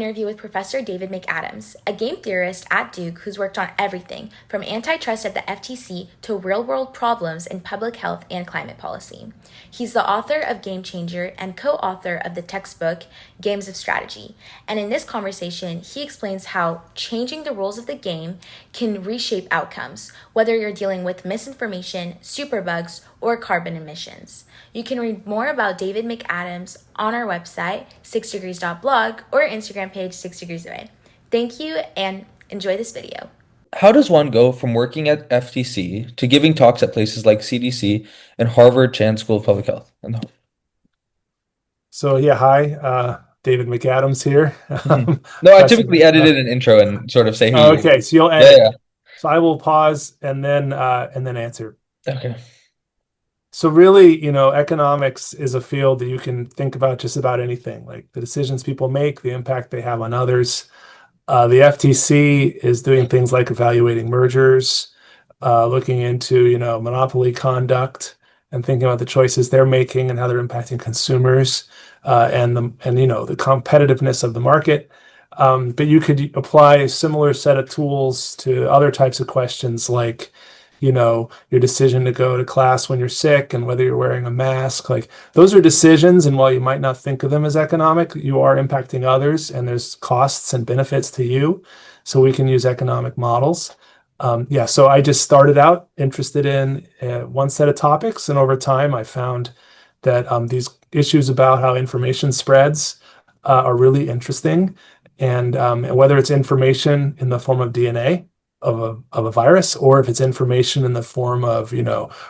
interview with Professor David McAdams, a game theorist at Duke who's worked on everything from antitrust at the FTC to real-world problems in public health and climate policy. He's the author of Game Changer and co-author of the textbook Games of Strategy. And in this conversation, he explains how changing the rules of the game can reshape outcomes, whether you're dealing with misinformation, superbugs, or carbon emissions. You can read more about David McAdams on our website, 6degrees.blog, or Instagram page, 6 Degrees Away. Thank you and enjoy this video. How does one go from working at FTC to giving talks at places like CDC and Harvard Chan School of Public Health? So yeah, hi, David McAdams here. No, I typically edited an intro and sort of say who you are. Okay, so you'll edit. Yeah. So I will pause and then answer. Okay. So really, economics is a field that you can think about just about anything, like the decisions people make, the impact they have on others. The FTC is doing things like evaluating mergers, looking into, monopoly conduct, and thinking about the choices they're making and how they're impacting consumers, and the competitiveness of the market. But you could apply a similar set of tools to other types of questions like, your decision to go to class when you're sick and whether you're wearing a mask. Like those are decisions, and while you might not think of them as economic, you are impacting others, and there's costs and benefits to you. So we can use economic models. So I just started out interested in one set of topics, and over time I found that these issues about how information spreads are really interesting, and whether it's information in the form of DNA of a virus, or if it's information in the form of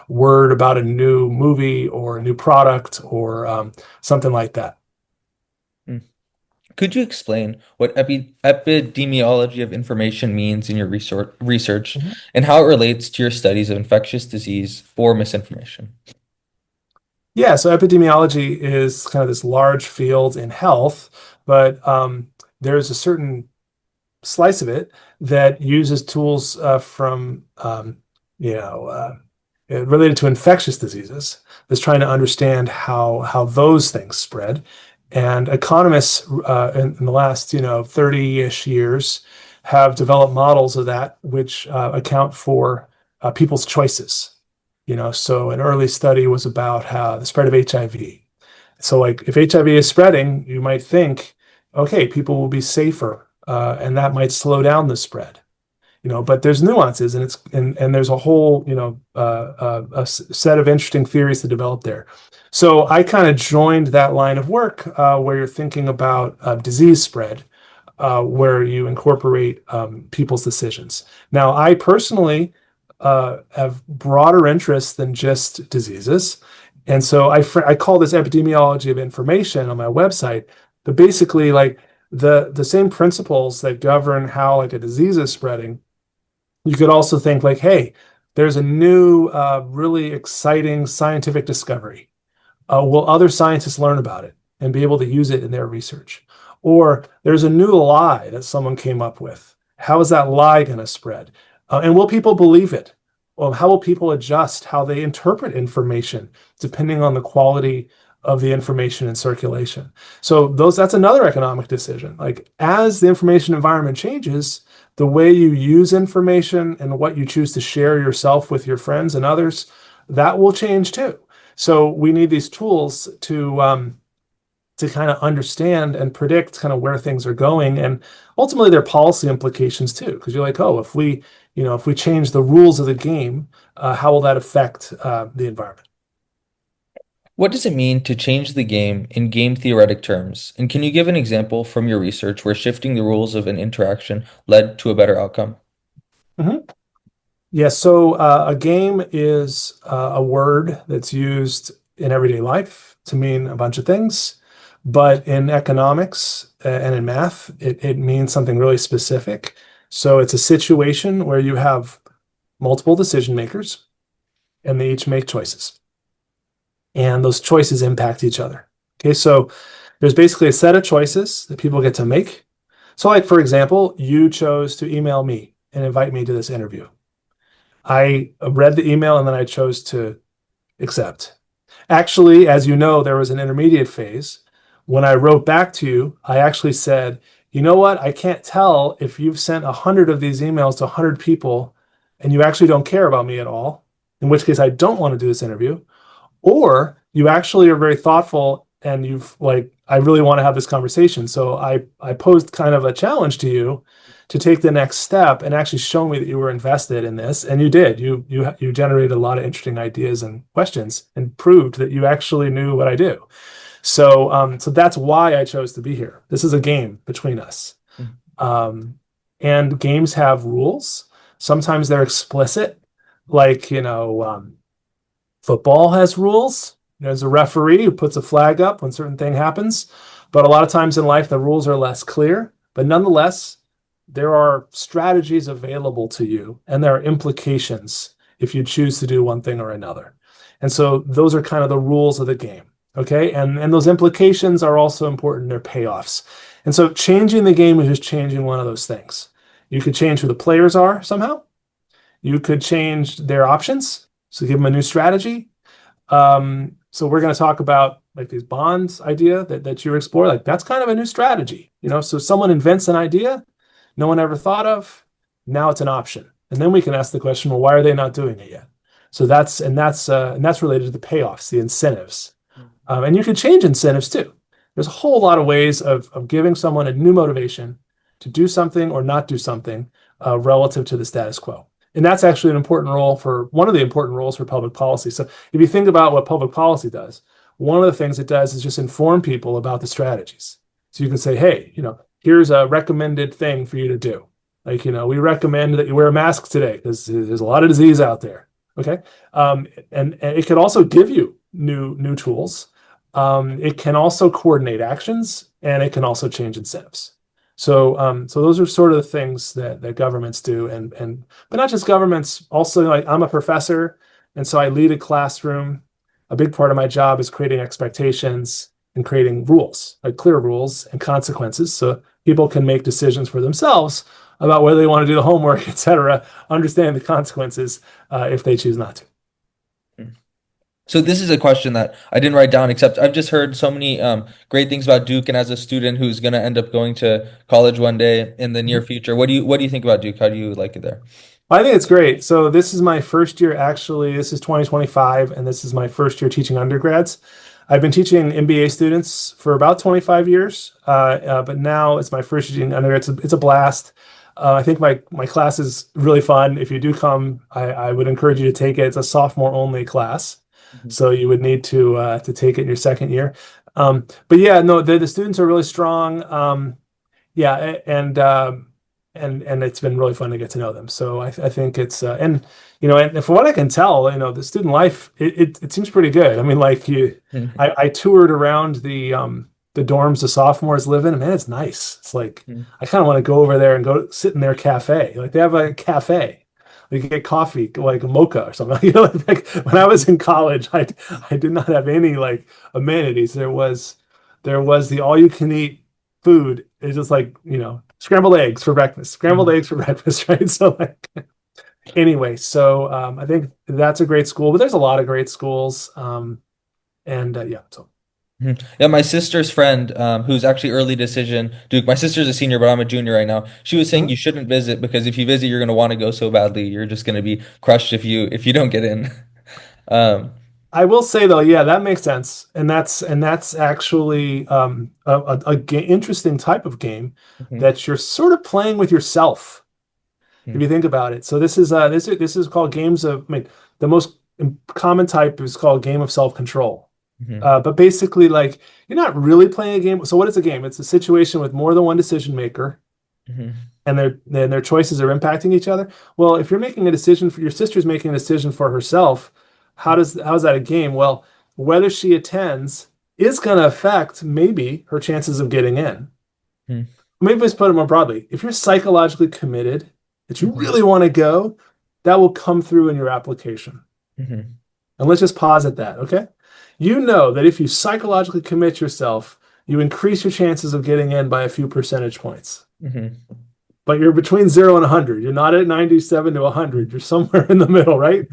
word about a new movie or a new product or something like that. Could you explain what epidemiology of information means in your research and how it relates to your studies of infectious disease or misinformation? Yeah, so epidemiology is kind of this large field in health, but there's a certain slice of it that uses tools related to infectious diseases, that's trying to understand how those things spread. And economists in the last 30-ish years have developed models of that which account for people's choices. So an early study was about how the spread of HIV. So like if HIV is spreading, you might think, okay, people will be safer, and that might slow down the spread. But there's nuances, and there's a whole a set of interesting theories to develop there. So I kind of joined that line of work where you're thinking about disease spread, where you incorporate people's decisions. Now, I personally have broader interests than just diseases, and so I call this epidemiology of information on my website. But basically, like the same principles that govern how like a disease is spreading, you could also think like, hey, there's a new, really exciting scientific discovery. Will other scientists learn about it and be able to use it in their research? Or there's a new lie that someone came up with. How is that lie going to spread? And will people believe it? Well, how will people adjust how they interpret information depending on the quality of the information in circulation? So that's another economic decision. Like as the information environment changes, the way you use information and what you choose to share yourself with your friends and others, that will change too. So we need these tools to kind of understand and predict kind of where things are going, and ultimately their policy implications too. Because you're like, oh, if we change the rules of the game, how will that affect the environment? What does it mean to change the game in game theoretic terms? And can you give an example from your research where shifting the rules of an interaction led to a better outcome? Yeah, so a game is a word that's used in everyday life to mean a bunch of things. But in economics and in math, it means something really specific. So it's a situation where you have multiple decision makers, and they each make choices. And those choices impact each other. Okay, so there's basically a set of choices that people get to make. So like, for example, you chose to email me and invite me to this interview. I read the email and then I chose to accept. Actually, as you know, there was an intermediate phase. When I wrote back to you, I actually said, you know what? I can't tell if you've sent 100 of these emails to 100 people and you actually don't care about me at all, in which case I don't want to do this interview, or you actually are very thoughtful and you've like, I really want to have this conversation. So I posed kind of a challenge to you to take the next step and actually show me that you were invested in this. And you did. You generated a lot of interesting ideas and questions and proved that you actually knew what I do. So that's why I chose to be here. This is a game between us. And games have rules. Sometimes they're explicit, like, football has rules. There's a referee who puts a flag up when a certain thing happens. But a lot of times in life, the rules are less clear. But nonetheless, there are strategies available to you, and there are implications if you choose to do one thing or another. And so those are kind of the rules of the game. Okay. And those implications are also important. They're payoffs. And so changing the game is just changing one of those things. You could change who the players are somehow. You could change their options. So give them a new strategy. So we're going to talk about like these bonds idea that you explore. Like that's kind of a new strategy, so someone invents an idea no one ever thought of. Now it's an option. And then we can ask the question, well, why are they not doing it yet? So that's related to the payoffs, the incentives. And you can change incentives too. There's a whole lot of ways of giving someone a new motivation to do something or not do something relative to the status quo. And that's actually one of the important roles for public policy. So if you think about what public policy does, one of the things it does is just inform people about the strategies. So you can say, hey, here's a recommended thing for you to do. Like, we recommend that you wear a mask today because there's a lot of disease out there. Okay. And it can also give you new tools. It can also coordinate actions, and it can also change incentives. So those are sort of the things that governments do, but not just governments. Also, like I'm a professor, and so I lead a classroom. A big part of my job is creating expectations and creating rules, like clear rules and consequences, so people can make decisions for themselves about whether they want to do the homework, etc. Understand the consequences if they choose not to. So this is a question that I didn't write down, except I've just heard so many great things about Duke, and as a student who's going to end up going to college one day in the near future, what do you think about Duke? How do you like it there? I think it's great. So this is my first year, actually. This is 2025, and this is my first year teaching undergrads. I've been teaching MBA students for about 25 years, but now it's my first year teaching undergrads. It's a blast. I think my class is really fun. If you do come, I would encourage you to take it. It's a sophomore only class. So you would need to take it in your second year. But yeah, no, the students are really strong. Yeah, and it's been really fun to get to know them. So I think it's and from what I can tell, the student life it seems pretty good. I mean, like I toured around the dorms the sophomores live in, and man, it's nice. It's like I kind of want to go over there and go sit in their cafe. Like they have a cafe. You can get coffee, like a mocha or something. Like when I was in college, I did not have any like amenities. There was the all-you-can-eat food. It's just like scrambled eggs for breakfast, right? So like anyway, so I think that's a great school, but there's a lot of great schools, yeah. So. Yeah, my sister's friend, who's actually early decision, Duke. My sister's a senior, but I'm a junior right now. She was saying you shouldn't visit because if you visit, you're going to want to go so badly. You're just going to be crushed if you don't get in. I will say though, yeah, that makes sense, and that's actually interesting type of game that you're sort of playing with yourself, if you think about it. So this is called games of. I mean, the most common type is called game of self-control. But basically, like you're not really playing a game. So what is a game? It's a situation with more than one decision maker, and their choices are impacting each other. Well, if you're making a decision for your sister's making a decision for herself, how is that a game? Well, whether she attends is going to affect maybe her chances of getting in. Maybe let's put it more broadly. If you're psychologically committed, that you really want to go, that will come through in your application. And let's just pause at that, okay? You know that if you psychologically commit yourself, you increase your chances of getting in by a few percentage points. But you're between 0 and 100. You're not at 97 to 100. You're somewhere in the middle, right?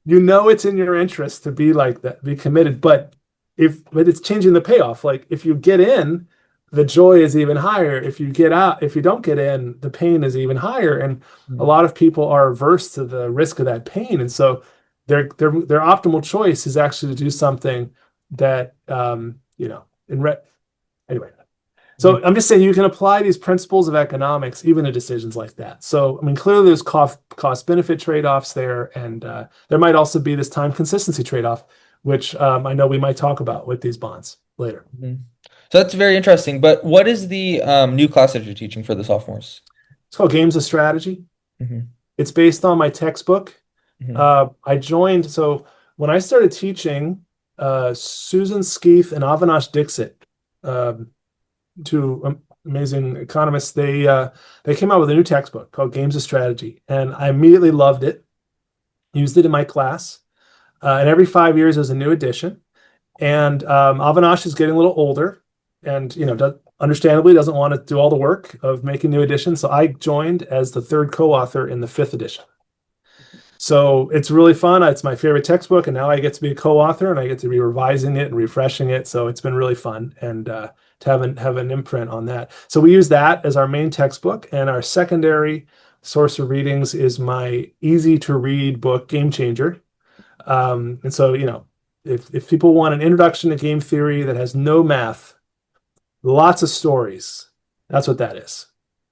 You know it's in your interest to be like that, be committed. But it's changing the payoff. Like if you get in, the joy is even higher. If you get out, if you don't get in, the pain is even higher. And a Mhm. lot of people are averse to the risk of that pain. And so their optimal choice is actually to do something that anyway. Mhm. So I'm just saying you can apply these principles of economics even to decisions like that. So I mean, clearly there's cost benefit trade-offs there, and there might also be this time consistency trade-off, which I know we might talk about with these bonds later. Mhm. So that's very interesting. But what is the new class that you're teaching for the sophomores? It's called Games of Strategy. Hmm. It's based on my textbook. Hmm. I joined, so when I started teaching, Susan Skeeth and Avinash Dixit, um, two amazing economists, they came out with a new textbook called Games of Strategy, and I immediately loved it. Used it in my class, and every 5 years there's a new edition. And Avinash is getting a little older, and understandably doesn't want to do all the work of making new editions. So I joined as the third co-author in the fifth edition. So it's really fun. It's my favorite textbook, and now I get to be a co-author, and I get to be revising it and refreshing it. So it's been really fun, and to have an imprint on that. So we use that as our main textbook, and our secondary source of readings is my easy to read book, Game Changer. And so if people want an introduction to game theory that has no math, lots of stories, that's what that is.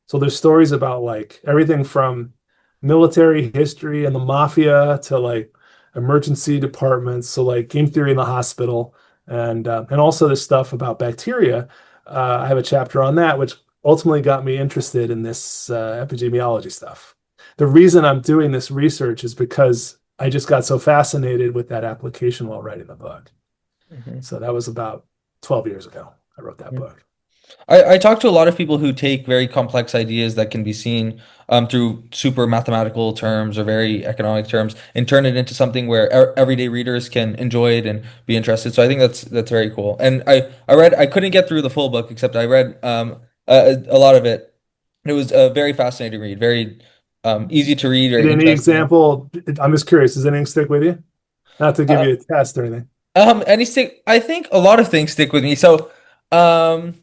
So there's stories about like everything from military history and the mafia to like emergency departments. So like game theory in the hospital, and also this stuff about bacteria. I have a chapter on that, which ultimately got me interested in this epidemiology stuff. The reason I'm doing this research is because I just got so fascinated with that application while writing the book. Hmm. So that was about 12 years ago. I wrote that book. I talk to a lot of people who take very complex ideas that can be seen through super mathematical terms or very economic terms and turn it into something where everyday readers can enjoy it and be interested. So I think that's very cool. And I couldn't get through the full book except I read a lot of it. It was a very fascinating read, very easy to read, Did very any interesting. example? I'm just curious. Does anything stick with you? Not to give Uh, you a test or anything. any stick? I think a lot of things stick with me. So um,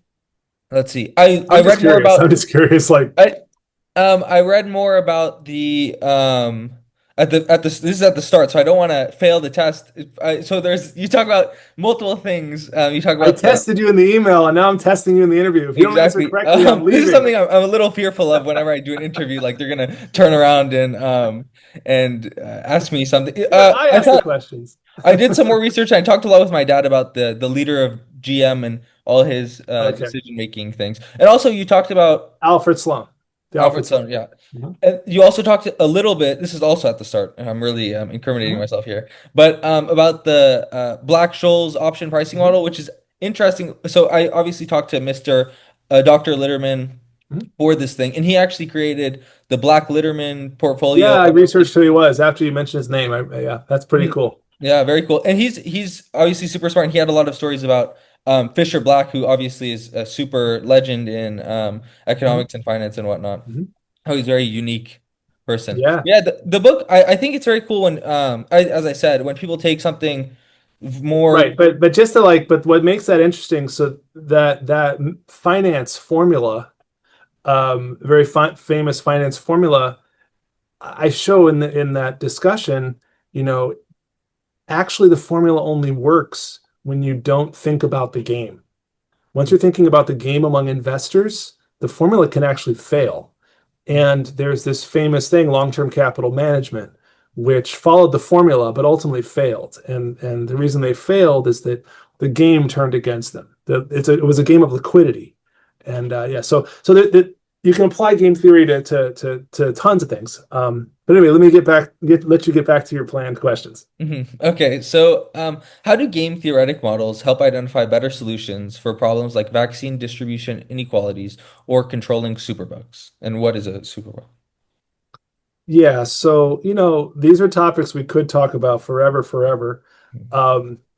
let's see. I I'm just read more curious. I'm about. just curious. Like, I read more about the at the this is at the start, so I don't want to fail the test. So there's you talk about multiple things. You talk I about the tested you in the email, and now I'm testing you in the interview. If you don't answer exactly. correctly, I'm This is leaving. something I'm a little fearful of whenever I do an interview. Like they're gonna turn around and ask me something. I I asked the thought questions. I did some more research. I talked a lot with my dad about the leader of GM and all his Okay. decision making things. And also you talked about Alfred Sloan. The Alfred Alfred Sloan. Stone, yeah. Mhm. And you also talked a little bit, this is also at the start, and I'm really incriminating Mhm. myself here, but about the Black-Scholes option pricing Mhm. model, which is interesting. So I obviously talked to Mr. Dr. Litterman Mhm. for this thing, and he actually created the Black Litterman portfolio. Yeah, I researched who he was after you mentioned his name. Yeah, that's pretty Mhm. cool. Yeah, very cool. And he's obviously super smart. And he had a lot of stories about Fisher Black, who obviously is a super legend in Mhm. economics and finance and whatnot. Mhm. How he's a very unique person. Yeah. Yeah, the book I think it's very cool when as I said, when people take something more Right, but just to like, but what makes that interesting? So that finance formula, very famous finance formula, I show in that discussion, you know, actually the formula only works when you don't think about the game. Once you're thinking about the game among investors, the formula can actually fail. And there's this famous thing, long-term capital management, which followed the formula but ultimately failed. And the reason they failed is that the game turned against them. It was a game of liquidity. And yeah, so that you can apply game theory to tons of things. But anyway, let me let you get back to your planned questions. Okay, so how do game theoretic models help identify better solutions for problems like vaccine distribution inequalities or controlling superbugs? And what is a superbug? Yeah, so these are topics we could talk about forever.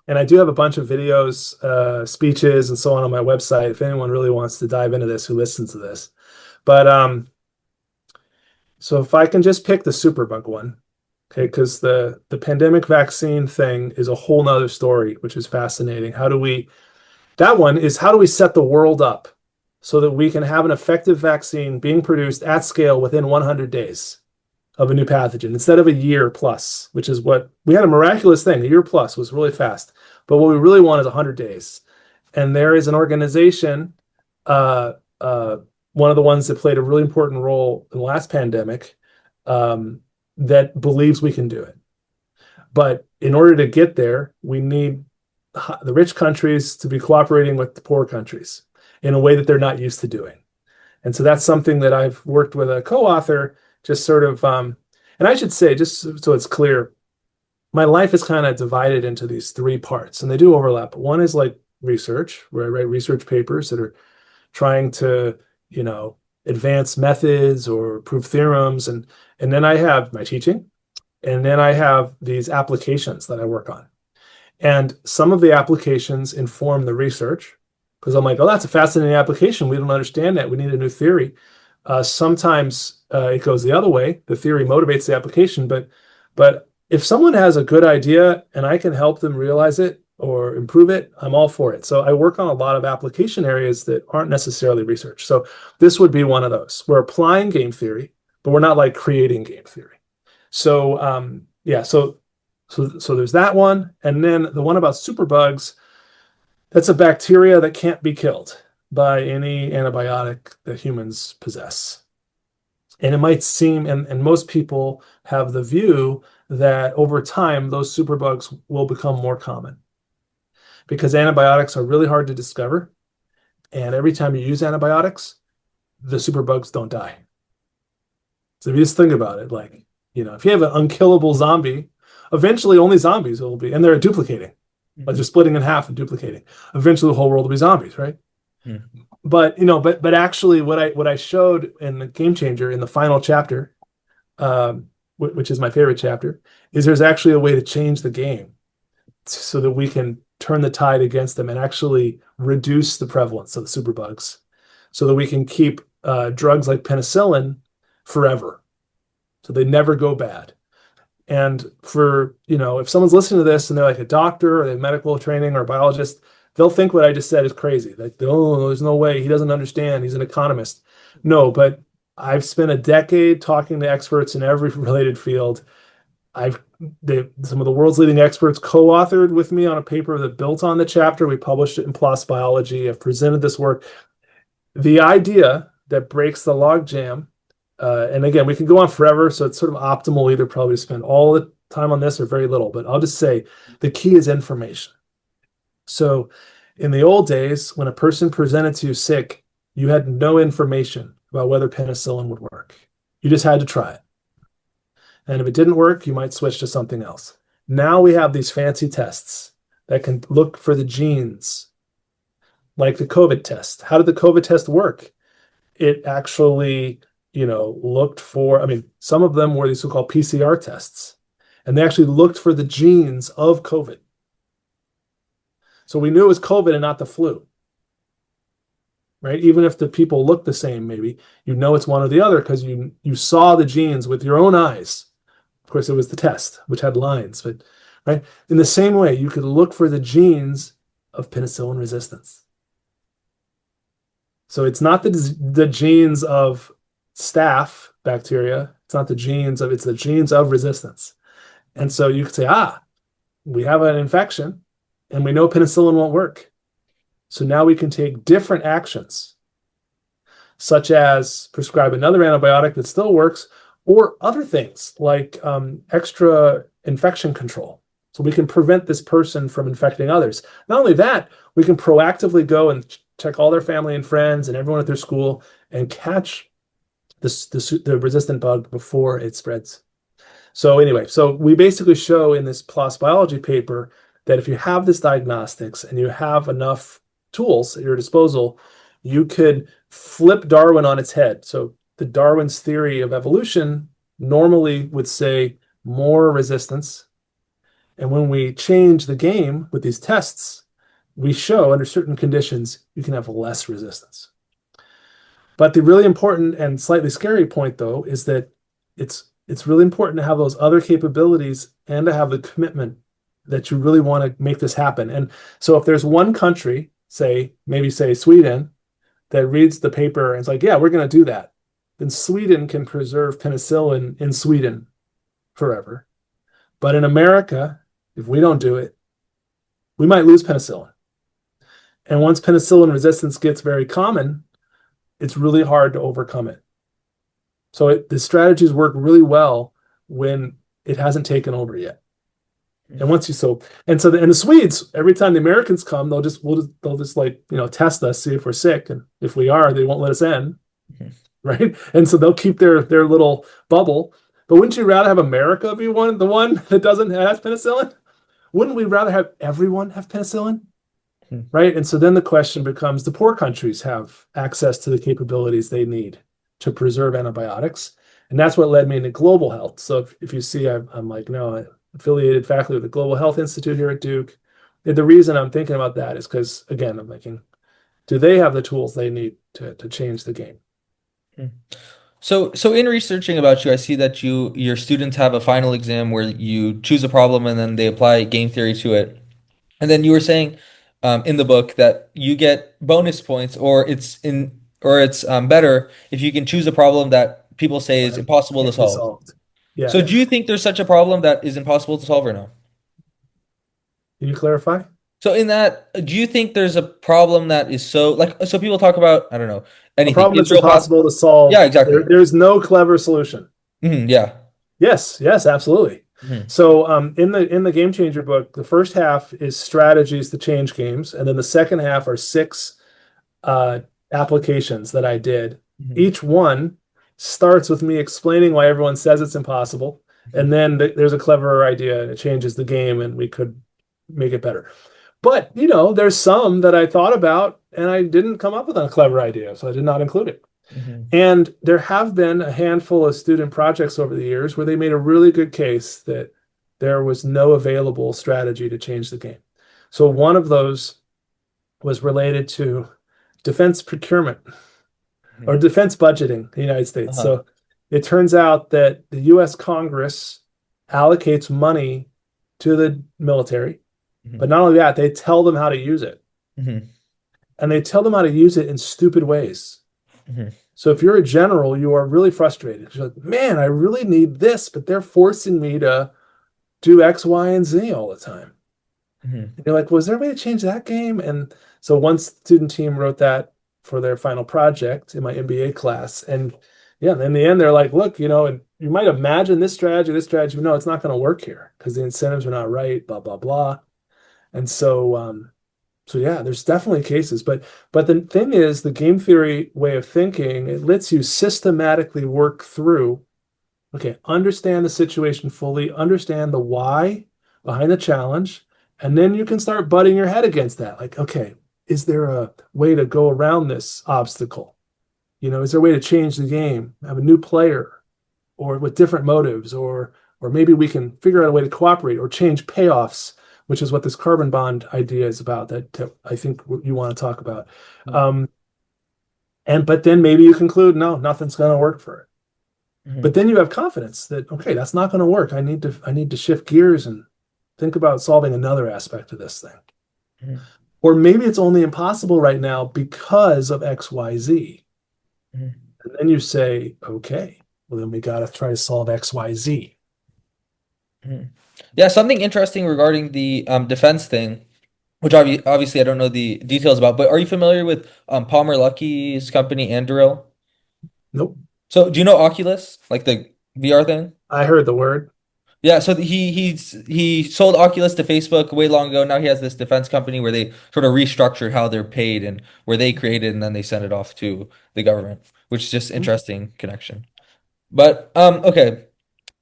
And I do have a bunch of videos, speeches, and so on my website if anyone really wants to dive into this who listens to this. But so if I can just pick the superbug one, okay, because the pandemic vaccine thing is a whole nother story, which is fascinating. That one is how do we set the world up so that we can have an effective vaccine being produced at scale within 100 days of a new pathogen instead of a year plus, which is what we had. A miraculous thing. A year plus was really fast. But what we really want is 100 days. And there is an organization, uh, uh, one of the ones that played a really important role in the last pandemic, that believes we can do it. But in order to get there, we need the rich countries to be cooperating with the poor countries in a way that they're not used to doing. And so that's something that I've worked with a co-author, just sort of, and I should say, just so it's clear, my life is kind of divided into these three parts, and they do overlap. One is like research, where I write research papers that are trying to, advance methods or prove theorems. And then I have my teaching, and then I have these applications that I work on. And some of the applications inform the research, because I'm like, oh, that's a fascinating application. We don't understand that. We need a new theory. Sometimes it goes the other way. The theory motivates the application. But if someone has a good idea and I can help them realize it or improve it, I'm all for it. So I work on a lot of application areas that aren't necessarily research. So this would be one of those. We're applying game theory, but we're not like creating game theory. So so there's that one. And then the one about superbugs, that's a bacteria that can't be killed by any antibiotic that humans possess. And it might seem, and most people have the view that over time, those superbugs will become more common because antibiotics are really hard to discover. And every time you use antibiotics, the superbugs don't die. So if you just think about it, like, if you have an unkillable zombie, eventually only zombies will be, and they're duplicating. Like they're splitting in half and duplicating. Eventually, the whole world will be zombies, right? Mm-hmm. But actually, what I showed in the Game Changer in the final chapter, which is my favorite chapter, is there's actually a way to change the game so that we can turn the tide against them and actually reduce the prevalence of the superbugs, so that we can keep drugs like penicillin forever, so they never go bad. And for, if someone's listening to this and they're like a doctor or they have medical training or a biologist, they'll think what I just said is crazy. Like, oh, there's no way. He doesn't understand. He's an economist. No, but I've spent a decade talking to experts in every related field. Some of the world's leading experts co-authored with me on a paper that built on the chapter. We published it in PLOS Biology. I've presented this work. The idea that breaks the logjam, and again, we can go on forever, so it's sort of optimal either probably to spend all the time on this or very little, but I'll just say the key is information. So in the old days, when a person presented to you sick, you had no information about whether penicillin would work. You just had to try it. And if it didn't work, you might switch to something else. Now we have these fancy tests that can look for the genes, like the COVID test. How did the COVID test work? It actually looked for, some of them were these so-called PCR tests, and they actually looked for the genes of COVID. So we knew it was COVID and not the flu, right? Even if the people look the same, maybe, it's one or the other because you saw the genes with your own eyes. Of course, it was the test, which had lines, but right? In the same way, you could look for the genes of penicillin resistance. So it's not the genes of staph bacteria. It's not the genes of, it's the genes of resistance. And so you could say, we have an infection and we know penicillin won't work. So now we can take different actions, such as prescribe another antibiotic that still works, or other things like extra infection control. So we can prevent this person from infecting others. Not only that, we can proactively go and check all their family and friends and everyone at their school and catch the resistant bug before it spreads. So anyway, so we basically show in this PLOS Biology paper that if you have this diagnostics and you have enough tools at your disposal, you could flip Darwin on its head. So the Darwin's theory of evolution normally would say more resistance. And when we change the game with these tests, we show under certain conditions, you can have less resistance. But the really important and slightly scary point, though, is that it's really important to have those other capabilities and to have the commitment that you really want to make this happen. And so if there's one country, maybe say Sweden, that reads the paper and is like, yeah, we're going to do that, then Sweden can preserve penicillin in Sweden forever. But in America, if we don't do it, we might lose penicillin. And once penicillin resistance gets very common, it's really hard to overcome it. So the strategies work really well when it hasn't taken over yet. And once you and the Swedes, every time the Americans come, they'll just like, test us, see if we're sick, and if we are, they won't let us in, right? And so they'll keep their little bubble. But wouldn't you rather have America be the one that doesn't have penicillin? Wouldn't we rather have everyone have penicillin? Right? And so then the question becomes, the poor countries have access to the capabilities they need to preserve antibiotics. And that's what led me into global health. So if you see, I'm like, no, affiliated faculty with the Global Health Institute here at Duke. And the reason I'm thinking about that is because, again, I'm thinking, do they have the tools they need to change the game? So in researching about you, I see that your students have a final exam where you choose a problem and then they apply game theory to it. And then you were saying in the book that you get bonus points, or it's better if you can choose a problem that people say is impossible to solve. Yeah. So do you think there's such a problem that is impossible to solve or no? Can you clarify? So in that, do you think there's a problem that is so people talk about, I don't know, anything. A problem that's impossible to solve. Yeah, exactly. There's no clever solution. Yeah. Yes, absolutely. So in the Game Changer book, the first half is strategies to change games, and then the second half are 6 applications that I did. Each one starts with me explaining why everyone says it's impossible, and then there's a clever idea and it changes the game and we could make it better. But there's some that I thought about and I didn't come up with a clever idea, so I did not include it. And there have been a handful of student projects over the years where they made a really good case that there was no available strategy to change the game. So one of those was related to defense procurement or defense budgeting in the United States. So it turns out that the US Congress allocates money to the military, but not only that, they tell them how to use it. And they tell them how to use it in stupid ways. So if you're a general, you are really frustrated. You're like, man, I really need this, but they're forcing me to do X, Y, and Z all the time. And you're like, was there a way to change that game? And so one student team wrote that for their final project in my MBA class. And yeah, in the end, they're like, look, and you might imagine this strategy, but no, it's not going to work here because the incentives are not right, blah, blah, blah. And so yeah, there's definitely cases, but the thing is, the game theory way of thinking, it lets you systematically work through, okay, understand the situation fully, understand the why behind the challenge, and then you can start butting your head against that. Like, okay, is there a way to go around this obstacle? Is there a way to change the game, have a new player, or with different motives, or maybe we can figure out a way to cooperate or change payoffs, which is what this carbon bond idea is about that I think you want to talk about. But then maybe you conclude, no, nothing's going to work for it. But then you have confidence that, okay, that's not going to work. I need to shift gears and think about solving another aspect of this thing. Or maybe it's only impossible right now because of X, Y, Z. And then you say, okay, well, then we got to try to solve X, Y, Z. Yeah, something interesting regarding the defense thing, which obviously I don't know the details about, but are you familiar with Palmer Luckey's company, Anduril? Nope. So do you know Oculus, like the VR thing? I heard the word. Yeah, so he sold Oculus to Facebook way long ago. Now he has this defense company where they sort of restructured how they're paid and where they created and then they send it off to the government, which is just interesting connection. But okay.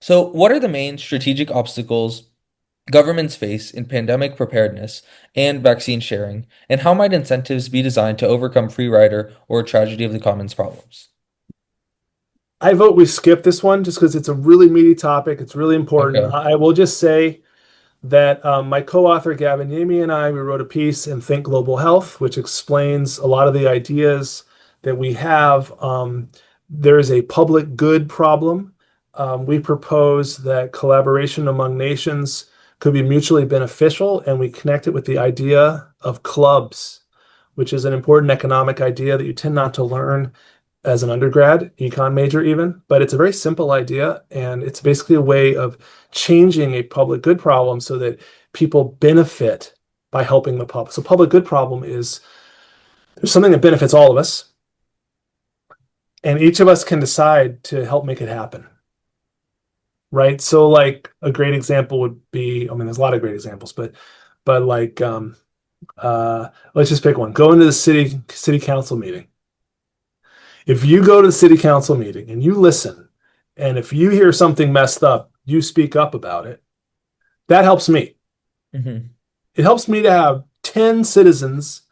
So what are the main strategic obstacles governments face in pandemic preparedness and vaccine sharing, and how might incentives be designed to overcome free rider or tragedy of the commons problems? I vote we skip this one just because it's a really meaty topic. It's really important. Okay. I will just say that my co-author Gavin Yamey and I, we wrote a piece in Think Global Health, which explains a lot of the ideas that we have. There is a public good problem. We propose that collaboration among nations could be mutually beneficial, and we connect it with the idea of clubs which is an important economic idea that you tend not to learn as an undergrad, econ major even, but it's a very simple idea, and it's basically a way of changing a public good problem so that people benefit by helping the public. So public good problem is there's something that benefits all of us, and each of us can decide to help make it happen. Right? So like a great example would be, I mean, there's a lot of great examples, but like let's just pick one. Go into the city council meeting. If you go to the city council meeting and you listen, and if you hear something messed up, you speak up about it. That helps me. Mm-hmm. It helps me to have 10 citizens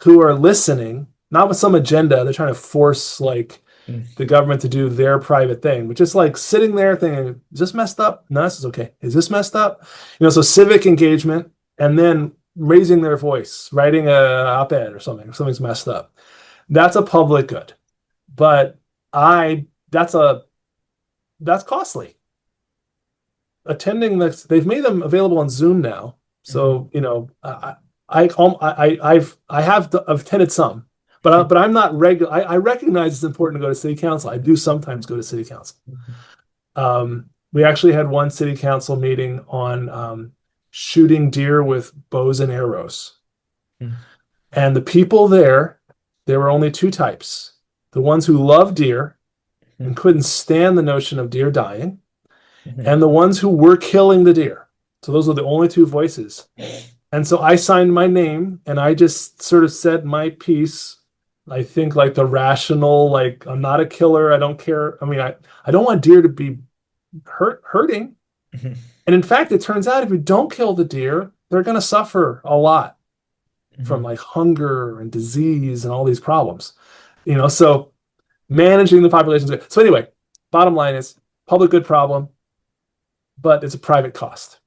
who are listening, not with some agenda. They're trying to force like the government to do their private thing, but just like sitting there thinking, is this messed up? No, this is okay. Is this messed up? So civic engagement, and then raising their voice, writing a op-ed or something, if something's messed up. That's a public good. But that's costly. Attending this, they've made them available on Zoom now. So, I've attended some, but I'm not regular. I recognize it's important to go to city council. I do sometimes go to city council. We actually had one city council meeting on shooting deer with bows and arrows. And the people there were only two types. The ones who love deer and couldn't stand the notion of deer dying, and the ones who were killing the deer. So those were the only two voices. And so I signed my name, and I just sort of said my piece. I think like the rational, like, I'm not a killer. I don't care. I mean, I don't want deer to be hurting. And in fact, it turns out if you don't kill the deer, they're going to suffer a lot from like hunger and disease and all these problems. So managing the population. So anyway, bottom line is public good problem, but it's a private cost.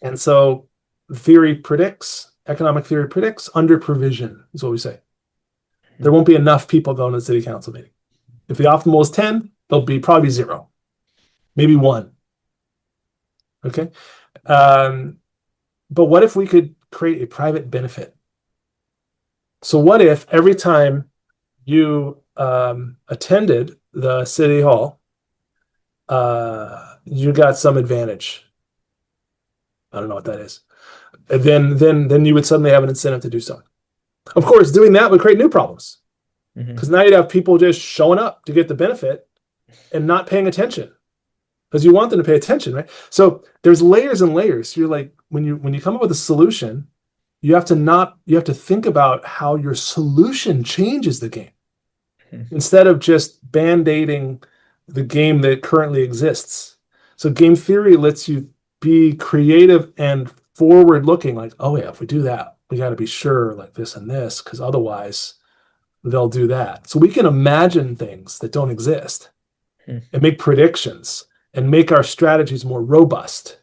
And so economic theory predicts under provision is what we say. There won't be enough people going to the city council meeting. If the optimal is 10, there'll be probably 0, maybe 1. Okay. But what if we could create a private benefit? So what if every time you attended the city hall, you got some advantage? I don't know what that is. And then you would suddenly have an incentive to do so. Of course, doing that would create new problems, because now you'd have people just showing up to get the benefit and not paying attention, because you want them to pay attention, right? So there's layers and layers. You're like, when you come up with a solution, you have to think about how your solution changes the game, instead of just band-aiding the game that currently exists. So game theory lets you be creative and forward-looking, like, oh yeah, if we do that, we got to be sure like this and this, because otherwise they'll do that. So we can imagine things that don't exist and make predictions and make our strategies more robust,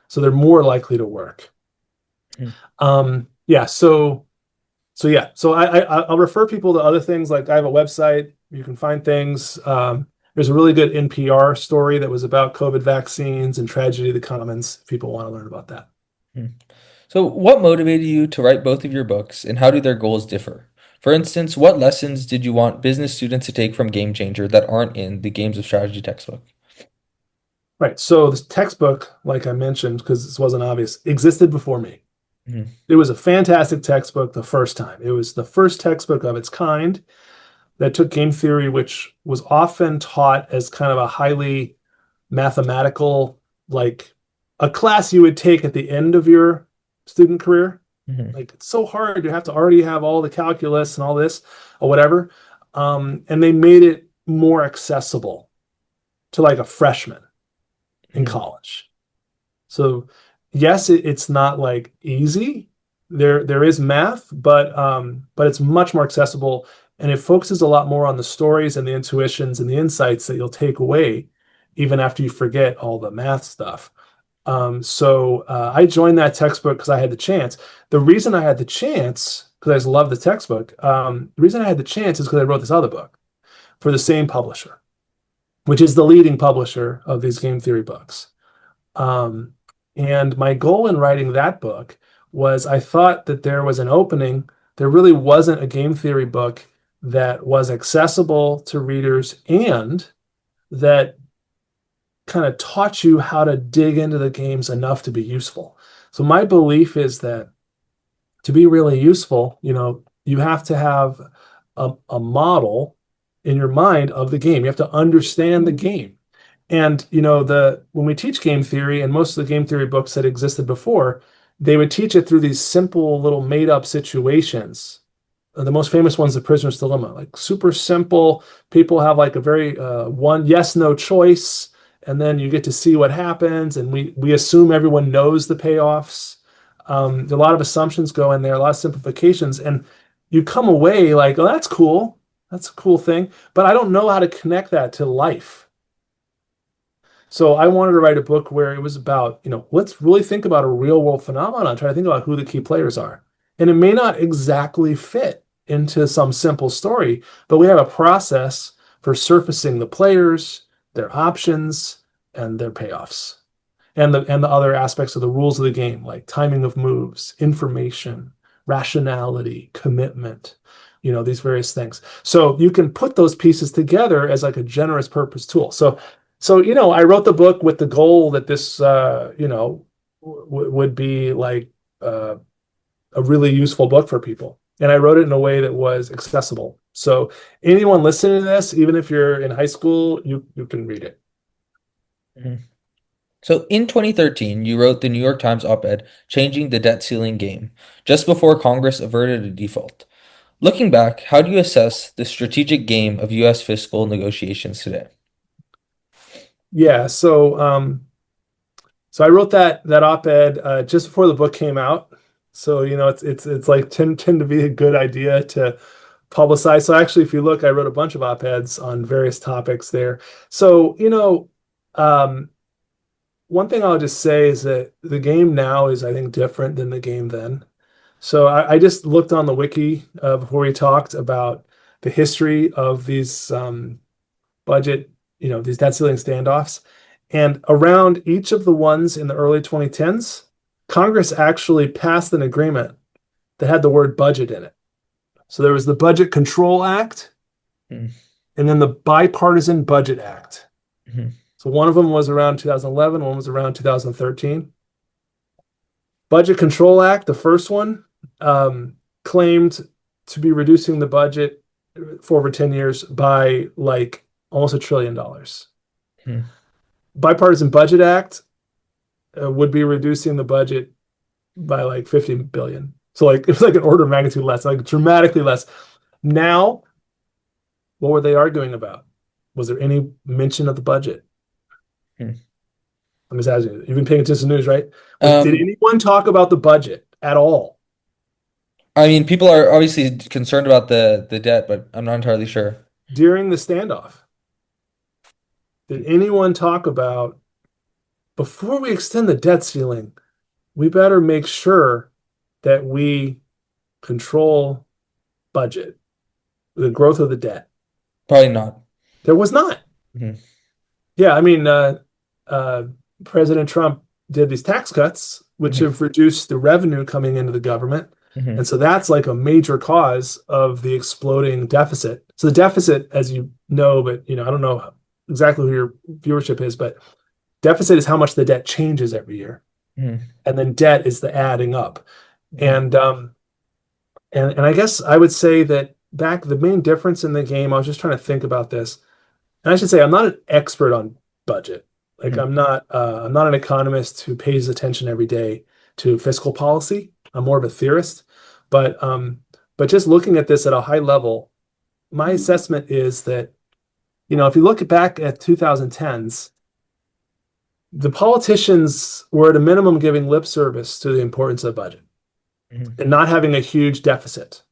so they're more likely to work. So I'll refer people to other things. Like I have a website, you can find things. There's a really good NPR story that was about COVID vaccines and tragedy of the commons, if people want to learn about that. So what motivated you to write both of your books, and how do their goals differ? For instance, what lessons did you want business students to take from Game Changer that aren't in the Games of Strategy textbook? Right. So this textbook, like I mentioned, because this wasn't obvious, existed before me. It was a fantastic textbook the first time. It was the first textbook of its kind that took game theory, which was often taught as kind of a highly mathematical, like a class you would take at the end of your student career. Like, it's so hard. You have to already have all the calculus and all this or whatever. And they made it more accessible to like a freshman in college. So yes, it's not like easy. There is math, but it's much more accessible, and it focuses a lot more on the stories and the intuitions and the insights that you'll take away even after you forget all the math stuff. So I joined that textbook because I had the chance. The reason I had the chance, because I just love the textbook, the reason I had the chance is because I wrote this other book for the same publisher, which is the leading publisher of these game theory books. And my goal in writing that book was, I thought that there was an opening there really wasn't a game theory book that was accessible to readers and that kind of taught you how to dig into the games enough to be useful. So my belief is that to be really useful, you have to have a model in your mind of the game. You have to understand the game. And when we teach game theory, and most of the game theory books that existed before, they would teach it through these simple little made-up situations. The most famous one's the prisoner's dilemma, like super simple. People have like a very one yes no choice, and then you get to see what happens, and we assume everyone knows the payoffs. A lot of assumptions go in there, a lot of simplifications, and you come away like, oh, that's cool. That's a cool thing, but I don't know how to connect that to life. So I wanted to write a book where it was about, let's really think about a real world phenomenon, try to think about who the key players are. And it may not exactly fit into some simple story, but we have a process for surfacing the players, their options, and their payoffs. And the other aspects of the rules of the game, like timing of moves, information, rationality, commitment, these various things. So you can put those pieces together as like a generous purpose tool. So I wrote the book with the goal that this would be like a really useful book for people. And I wrote it in a way that was accessible. So anyone listening to this, even if you're in high school, you can read it. Mhm. So in 2013, you wrote the New York Times op-ed changing the debt ceiling game, just before Congress averted a default. Looking back, how do you assess the strategic game of U.S. fiscal negotiations today? Yeah, so I wrote that op-ed just before the book came out. So it's like tend to be a good idea to publicize. So actually, if you look, I wrote a bunch of op-eds on various topics there. So um, one thing I'll just say is that the game now is, I think, different than the game then. So I just looked on the wiki before we talked about the history of these budget, these debt ceiling standoffs. And around each of the ones in the early 2010s, Congress actually passed an agreement that had the word budget in it. So there was the Budget Control Act Mhm. and then the Bipartisan Budget Act. Mhm. So one of them was around 2011, one was around 2013. Budget Control Act, the first one, claimed to be reducing the budget for over 10 years by like almost $1 trillion. Mhm. Bipartisan Budget Act would be reducing the budget by like 50 billion. So like it was like an order of magnitude less, like dramatically less. Now, what were they arguing about? Was there any mention of the budget? Mhm. I'm just asking you. You've been paying attention to the news, right? Did Um, anyone talk about the budget at all I mean, people are obviously concerned about the debt, but I'm not entirely sure. during the standoff? Did anyone talk about before we extend the debt ceiling, we better make sure that we control budget, the growth of the debt? Probably not. There was not. Mhm. Yeah, I mean, uh, President Trump did these tax cuts, which Mhm. have reduced the revenue coming into the government. Mhm. And so that's like a major cause of the exploding deficit. So the deficit, as you know, but I don't know exactly who your viewership is, but deficit is how much the debt changes every year. Mhm. And then debt is the adding up. Mhm. And I guess I would say that the main difference in the game, I was just trying to think about this. And I should say I'm not an expert on budget. Like Mhm. I'm not an economist who pays attention every day to fiscal policy. I'm more of a theorist. But just looking at this at a high level, my assessment is that, if you look back at 2010s, the politicians were at a minimum giving lip service to the importance of the budget Mhm. and not having a huge deficit,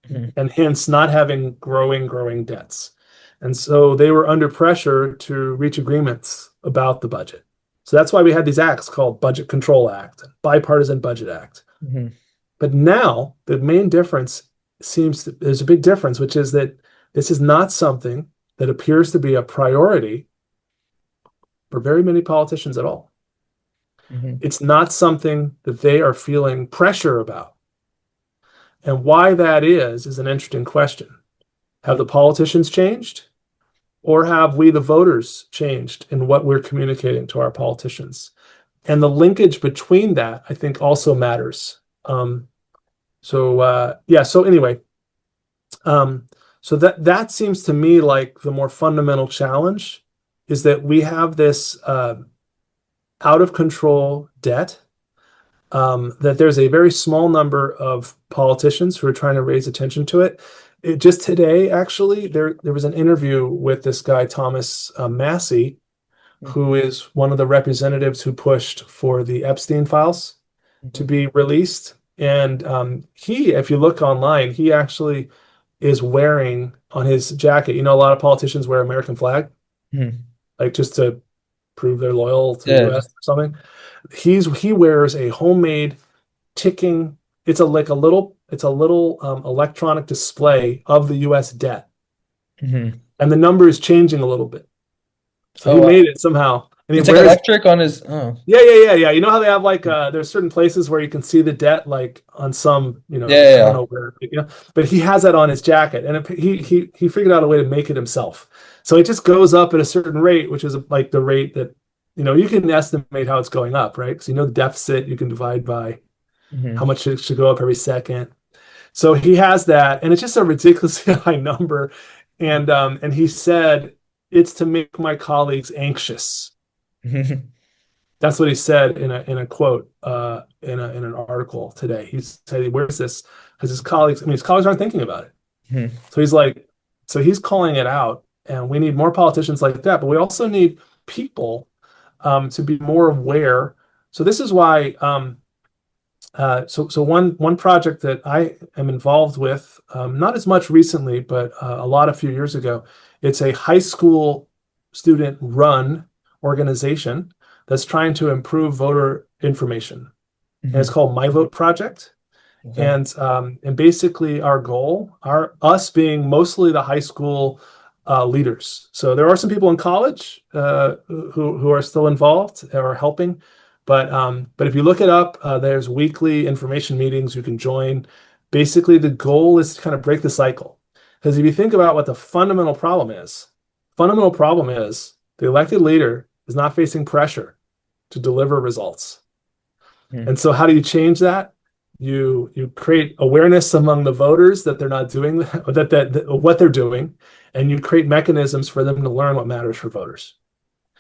Mhm. and hence not having growing debts. And so they were under pressure to reach agreements about the budget. So that's why we had these acts called Budget Control Act, Bipartisan Budget Act. Mhm. But now the main difference there's a big difference, which is that this is not something that appears to be a priority for very many politicians at all. Mhm. It's not something that they are feeling pressure about. And why that is an interesting question. Have the politicians changed? Or have we, the voters, changed in what we're communicating to our politicians? And the linkage between that, I think, also matters. So anyway, so that seems to me like the more fundamental challenge is that we have this out of control debt, that there's a very small number of politicians who are trying to raise attention to it. Just today, actually, there was an interview with this guy, Thomas Massey, who is one of the representatives who pushed for the Epstein files to be released. And if you look online, he actually is wearing on his jacket, a lot of politicians wear American flag, like just to prove they're loyal to the Yeah, US or something. He wears a homemade ticking. It's a little electronic display of the US debt, and the number is changing a little bit. So he wow. made it somehow. And It's like electric on his. Oh. Yeah. You know how they have like there's certain places where you can see the debt, like on some, I Yeah. don't know where, but he has that on his jacket, and he figured out a way to make it himself. So it just goes up at a certain rate, which is like the rate that you can estimate how it's going up, right? Because the deficit you can divide by how much it should go up every second. So he has that, and it's just a ridiculously high number. And he said it's to make my colleagues anxious. That's what he said in a quote in an article today. He said, "Where's this?" Because his colleagues aren't thinking about it. So he's calling it out, and we need more politicians like that. But we also need people to be more aware. So this is why. So one project that I am involved with, not as much recently, but a few years ago, it's a high school student run organization that's trying to improve voter information. And it's called My Vote Project. Okay. And basically our goal, us being mostly the high school leaders. So there are some people in college who are still involved or helping. But if you look it up, there's weekly information meetings you can join. Basically, the goal is to kind of break the cycle. Because if you think about what the fundamental problem is the elected leader is not facing pressure to deliver results. And so how do you change that? You create awareness among the voters that they're not doing that what they're doing, and you create mechanisms for them to learn what matters for voters.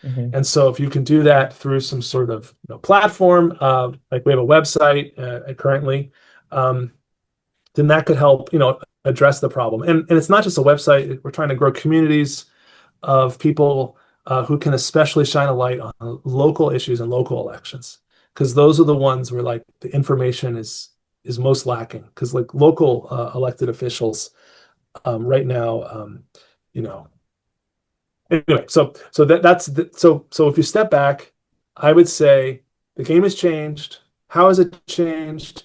And so if you can do that through some sort of platform, like we have a website currently, then that could help address the problem. And it's not just a website. We're trying to grow communities of people who can especially shine a light on local issues and local elections, because those are the ones where like the information is most lacking. Because like local elected officials right now, anyway, so if you step back, I would say the game has changed. How has it changed?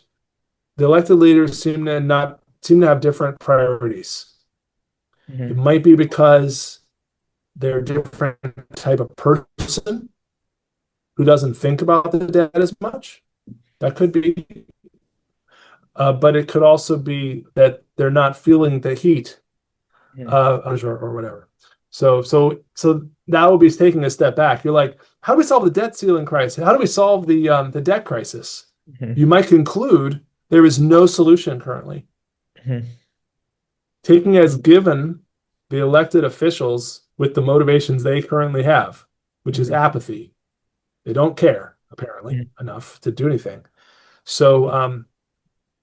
The elected leaders seem to have different priorities. It might be because they're a different type of person who doesn't think about the debt as much. That could be. But it could also be that they're not feeling the heat or whatever. So that would be taking a step back. You're like, how do we solve the debt ceiling crisis? How do we solve the debt crisis? You might conclude there is no solution currently. Taking as given the elected officials with the motivations they currently have, which is apathy. They don't care, apparently, enough to do anything. So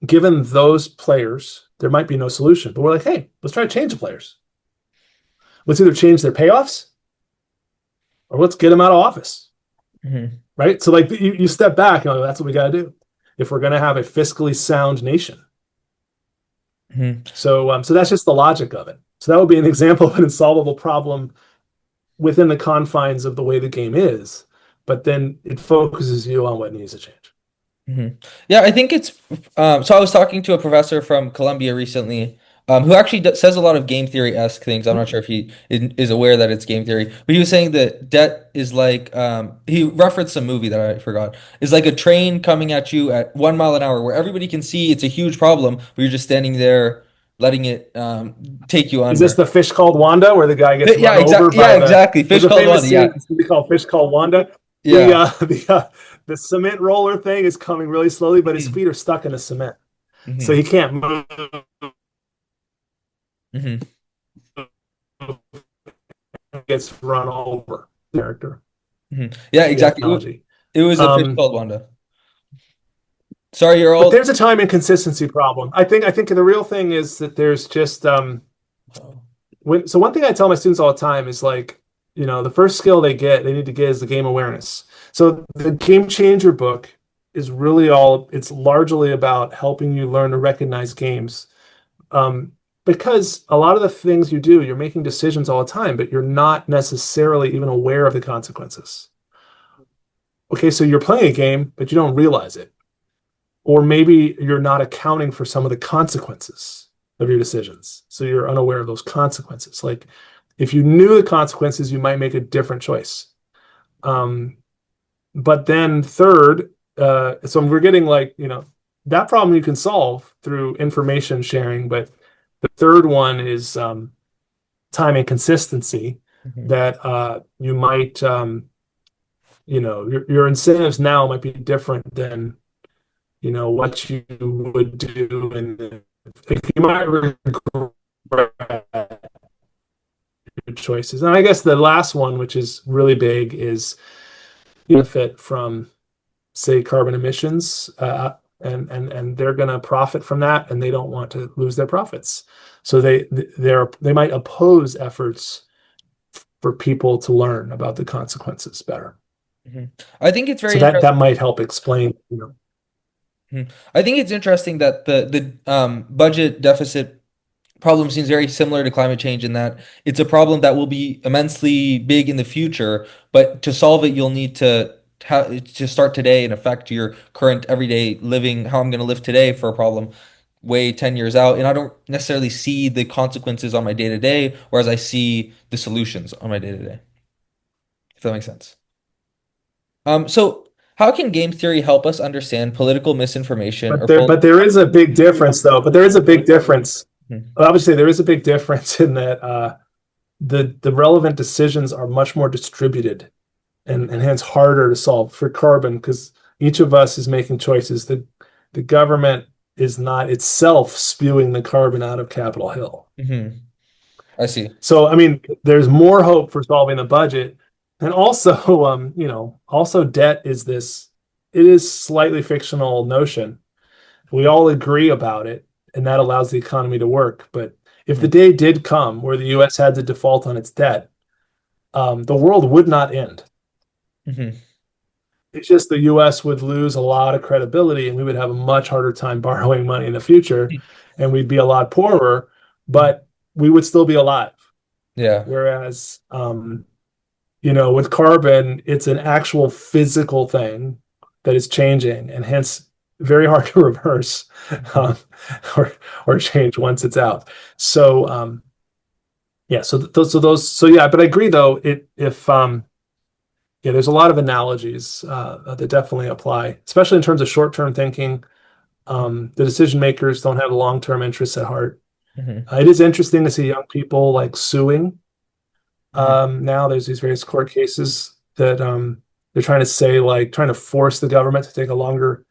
given those players, there might be no solution. But we're like, hey, let's try to change the players. Let's either change their payoffs or let's get them out of office. Right? So like you step back, that's what we got to do if we're going to have a fiscally sound nation. So that's just the logic of it. So that would be an example of an insolvable problem within the confines of the way the game is, but then it focuses you on what needs to change. Yeah, I think it's so I was talking to a professor from Columbia recently, who actually says a lot of game theory-esque things. I'm not sure if he is aware that it's game theory, but he was saying that debt is like he referenced a movie that I forgot. Is like a train coming at you at 1 mile an hour, where everybody can see it's a huge problem, but you're just standing there letting it take you Is this under. the Fish Called Wanda, where the guy gets run Yeah, over exactly. by Yeah, the? exactly. There's Fish a called famous Wanda. scene Yeah, in this movie called Fish Called Wanda. The yeah. uh, the cement roller thing is coming really slowly, but his hmm feet are stuck in the cement, so hmm he can't move. hmm Gets run over. Character. Yeah, The exactly. analogy. It was a fish Um, called Wanda. Sorry, you're but old. there's a time inconsistency problem. I think the real thing is that there's just so one thing I tell my students all the time is like, the first skill they need to get is the game awareness. So the Game Changer book is really it's largely about helping you learn to recognize games. Um, because a lot of the things you do, you're making decisions all the time, but you're not necessarily even aware of the consequences. Okay, so you're playing a game, but you don't realize it. Or maybe you're not accounting for some of the consequences of your decisions. So you're unaware of those consequences. Like if you knew the consequences, you might make a different choice. Um, but then third, so we're getting like, that problem you can solve through information sharing. But the third one is time and consistency Mhm. that you might, your incentives now might be different than what you would do, and like, you might regret your choices. And I guess the last one, which is really big, is benefit from, say, carbon emissions, and they're going to profit from that, and they don't want to lose their profits, so they might oppose efforts for people to learn about the consequences better. Mhm. I think it's So very that interesting. might help explain. I think it's interesting that the budget deficit problem seems very similar to climate change in that it's a problem that will be immensely big in the future, but to solve it, you'll need to start today and affect your current everyday living, how I'm going to live today for a problem way 10 years out. And I don't necessarily see the consequences on my day to day, whereas I see the solutions on my day to day, if that makes sense. So how can game theory help us understand political misinformation But or there, pol- but there is a big difference, though. But there is a big difference. Mhm. Obviously, there is a big difference in that the relevant decisions are much more distributed and hence harder to solve for carbon because each of us is making choices. The government is not itself spewing the carbon out of Capitol Hill. Mhm. I see. So, I mean, there's more hope for solving the budget. And also, also debt it is slightly fictional notion. We all agree about it, and that allows the economy to work. But if the Mhm. day did come where the US had to default on its debt, the world would not end. Mhm. It's just the US would lose a lot of credibility and we would have a much harder time borrowing money in the future and we'd be a lot poorer, Mhm. but we would still be alive. Yeah. Whereas, with carbon, it's an actual physical thing that is changing and hence very hard to reverse Mhm. um, or change once it's out. So, yeah, so yeah, but I agree though, if yeah, there's a lot of analogies that definitely apply, especially in terms of short-term thinking. The decision makers don't have long-term interests at heart. Mhm. It is interesting to see young people like suing. Mhm. Now there's these various court cases that they're trying to say, like trying to force the government to take a longer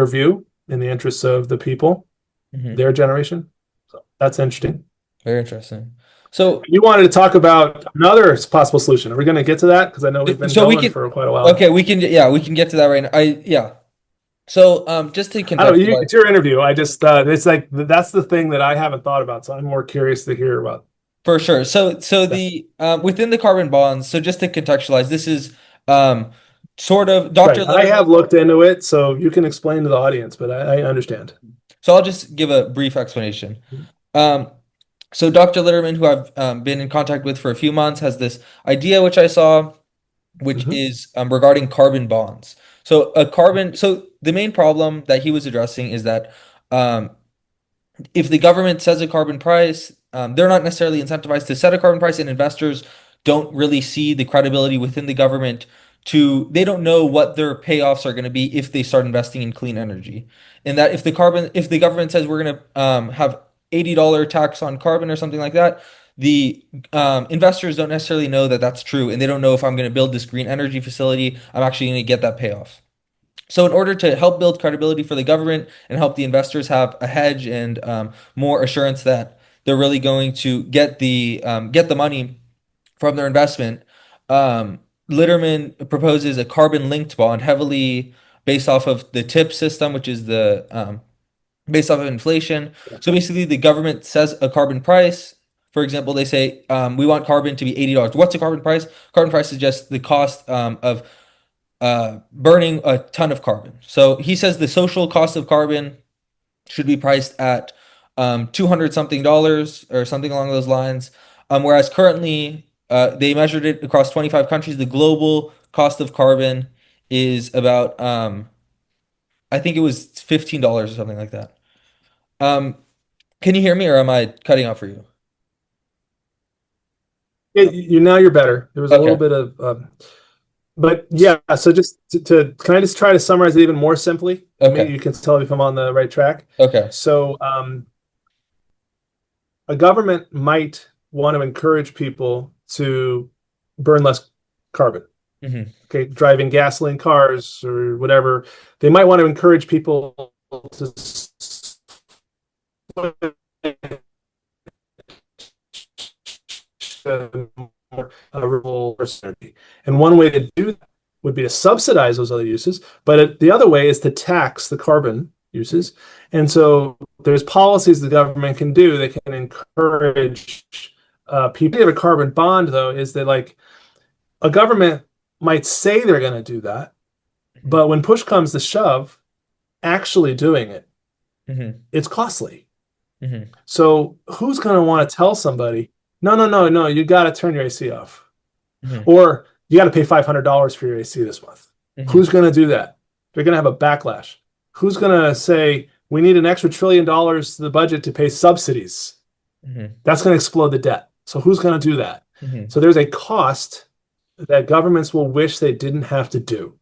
view in the interests of the people, Mhm. their generation. So that's interesting. Very interesting. So, You wanted to talk about another possible solution. Are we going to get to that? Because I know we've been so we going can, for quite a while. okay, yeah, we can get to that right now. Yeah. So, just to I don't know. contextualize, It's your interview. I just it's like that's the thing that I haven't thought about, so I'm more curious to hear about. for sure. So Yeah. the within the carbon bonds. So just to contextualize, this is um sort of Dr. Right. I Litterman. have looked into it, so you can explain to the audience, but I understand. So I'll just give a brief explanation. Um, so Dr. Litterman, who I've been in contact with for a few months, has this idea which I saw, which Hmm. is regarding carbon bonds. So the main problem that he was addressing is that um, if the government says a carbon price, they're not necessarily incentivized to set a carbon price, and investors don't really see the credibility within the government they don't know what their payoffs are going to be if they start investing in clean energy. And that if the government says we're going to have $80 tax on carbon or something like that, the investors don't necessarily know that that's true, and they don't know if I'm going to build this green energy facility, I'm actually going to get that payoff. So, in order to help build credibility for the government and help the investors have a hedge and more assurance that they're really going to get the money from their investment, Litterman proposes a carbon-linked bond, heavily based off of the TIP system, which is the based off of inflation. So basically, the government sets a carbon price. For example, they say we want carbon to be $80. What's a carbon price? Carbon price is just the cost of burning a ton of carbon. So he says the social cost of carbon should be priced at 200 something dollars or something along those lines. Whereas currently they measured it across 25 countries. The global cost of carbon is about I think it was $15 or something like that. Um, can you hear me or am I cutting out for you? Now you're better. There was a little Okay. bit of, but yeah. So just can I just try to summarize it even more simply? Maybe Okay. you can tell if I'm on the right track. Okay. So a government might want to encourage people to burn less carbon. Hmm. Okay, driving gasoline cars or whatever. They might want to encourage people to renewable energy. And one way to do that would be to subsidize those other uses, but the other way is to tax the carbon uses. And so there's policies the government can do that can encourage people. Of a carbon bond, though, is that like a government might say they're going to do that, but when push comes to shove, actually doing it, Hmm. it's costly. Hmm. So who's going to want to tell somebody, no, you got to turn your AC off, Hmm. or you got to pay $500 for your AC this month? Hmm. Who's going to do that? They're going to have a backlash. Who's going to say we need an extra $1 trillion to the budget to pay subsidies? Hmm. That's going to explode the debt. So who's going to do that? Hmm. So there's a cost that governments will wish they didn't have to do.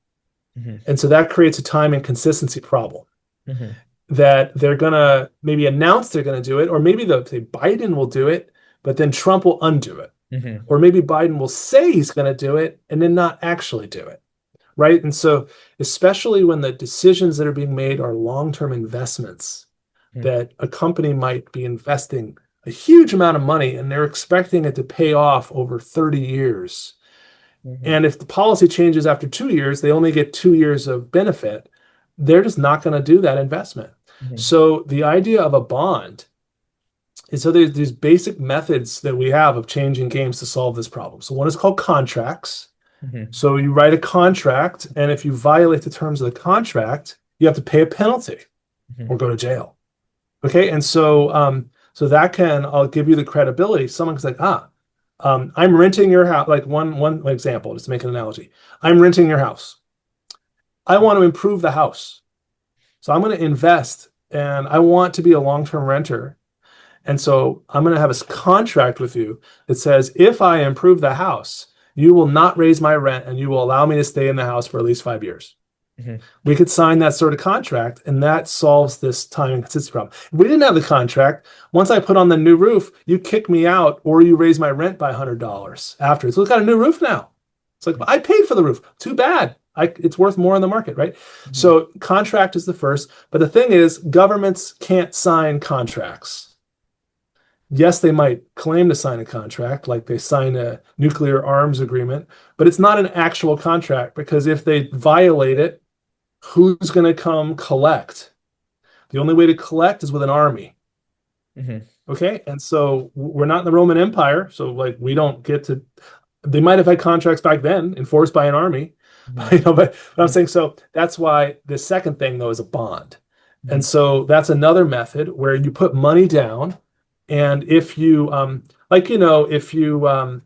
Hmm. And so that creates a time and consistency problem Hmm. that they're going to maybe announce they're going to do it, or maybe say Biden will do it, but then Trump will undo it. Hmm. Or maybe Biden will say he's going to do it and then not actually do it. Right. And so, especially when the decisions that are being made are long-term investments, that a company might be investing a huge amount of money and they're expecting it to pay off over 30 years. Hmm. And if the policy changes after 2 years, they only get 2 years of benefit. They're just not going to do that investment. Hmm. So the idea of a bond is, so there's these basic methods that we have of changing games to solve this problem. So one is called contracts. Hmm. So you write a contract, and if you violate the terms of the contract, you have to pay a penalty or go to jail. Okay, and so that I'll give you the credibility. Someone's like, I'm renting your house. Like one example, just to make an analogy. I'm renting your house. I want to improve the house. So I'm going to invest and I want to be a long-term renter. And so I'm going to have a contract with you that says if I improve the house, you will not raise my rent and you will allow me to stay in the house for at least 5 years. Hmm. We could sign that sort of contract, and that solves this time and consistency problem. If we didn't have the contract, once I put on the new roof, you kick me out or you raise my rent by $100 after. So we've got a new roof now. It's like, I paid for the roof. Too bad. It's worth more in the market, right? So contract is the first. But the thing is, governments can't sign contracts. Yes, they might claim to sign a contract, like they sign a nuclear arms agreement, but it's not an actual contract, because if they violate it, who's going to come collect? The only way to collect is with an army. Hmm. Okay. And so we're not in the Roman Empire. So like we don't get to, they might have had contracts back then enforced by an army. Hmm. But I'm saying, so that's why the second thing though is a bond. Hmm. And so that's another method where you put money down. And if you, if you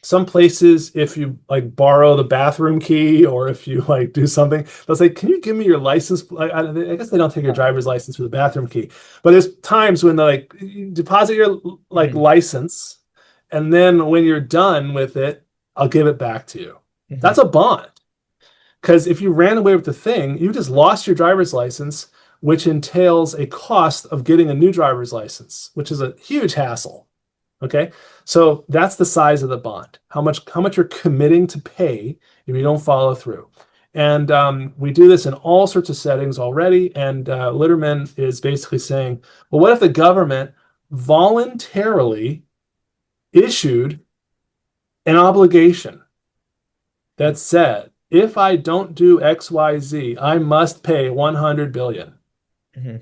Some places, if you like borrow the bathroom key or if you like do something, they'll say, "Can you give me your license?" I guess they don't take your driver's license for the bathroom key, but there's times when they like you deposit your like Mhm. license, and then when you're done with it, I'll give it back to you. Mhm. That's a bond. Because if you ran away with the thing, you just lost your driver's license, which entails a cost of getting a new driver's license, which is a huge hassle. Okay, so that's the size of the bond. How much you're committing to pay if you don't follow through. And we do this in all sorts of settings already. And Litterman is basically saying, well, what if the government voluntarily issued an obligation that said, if I don't do XYZ, I must pay 100 billion. Mhm.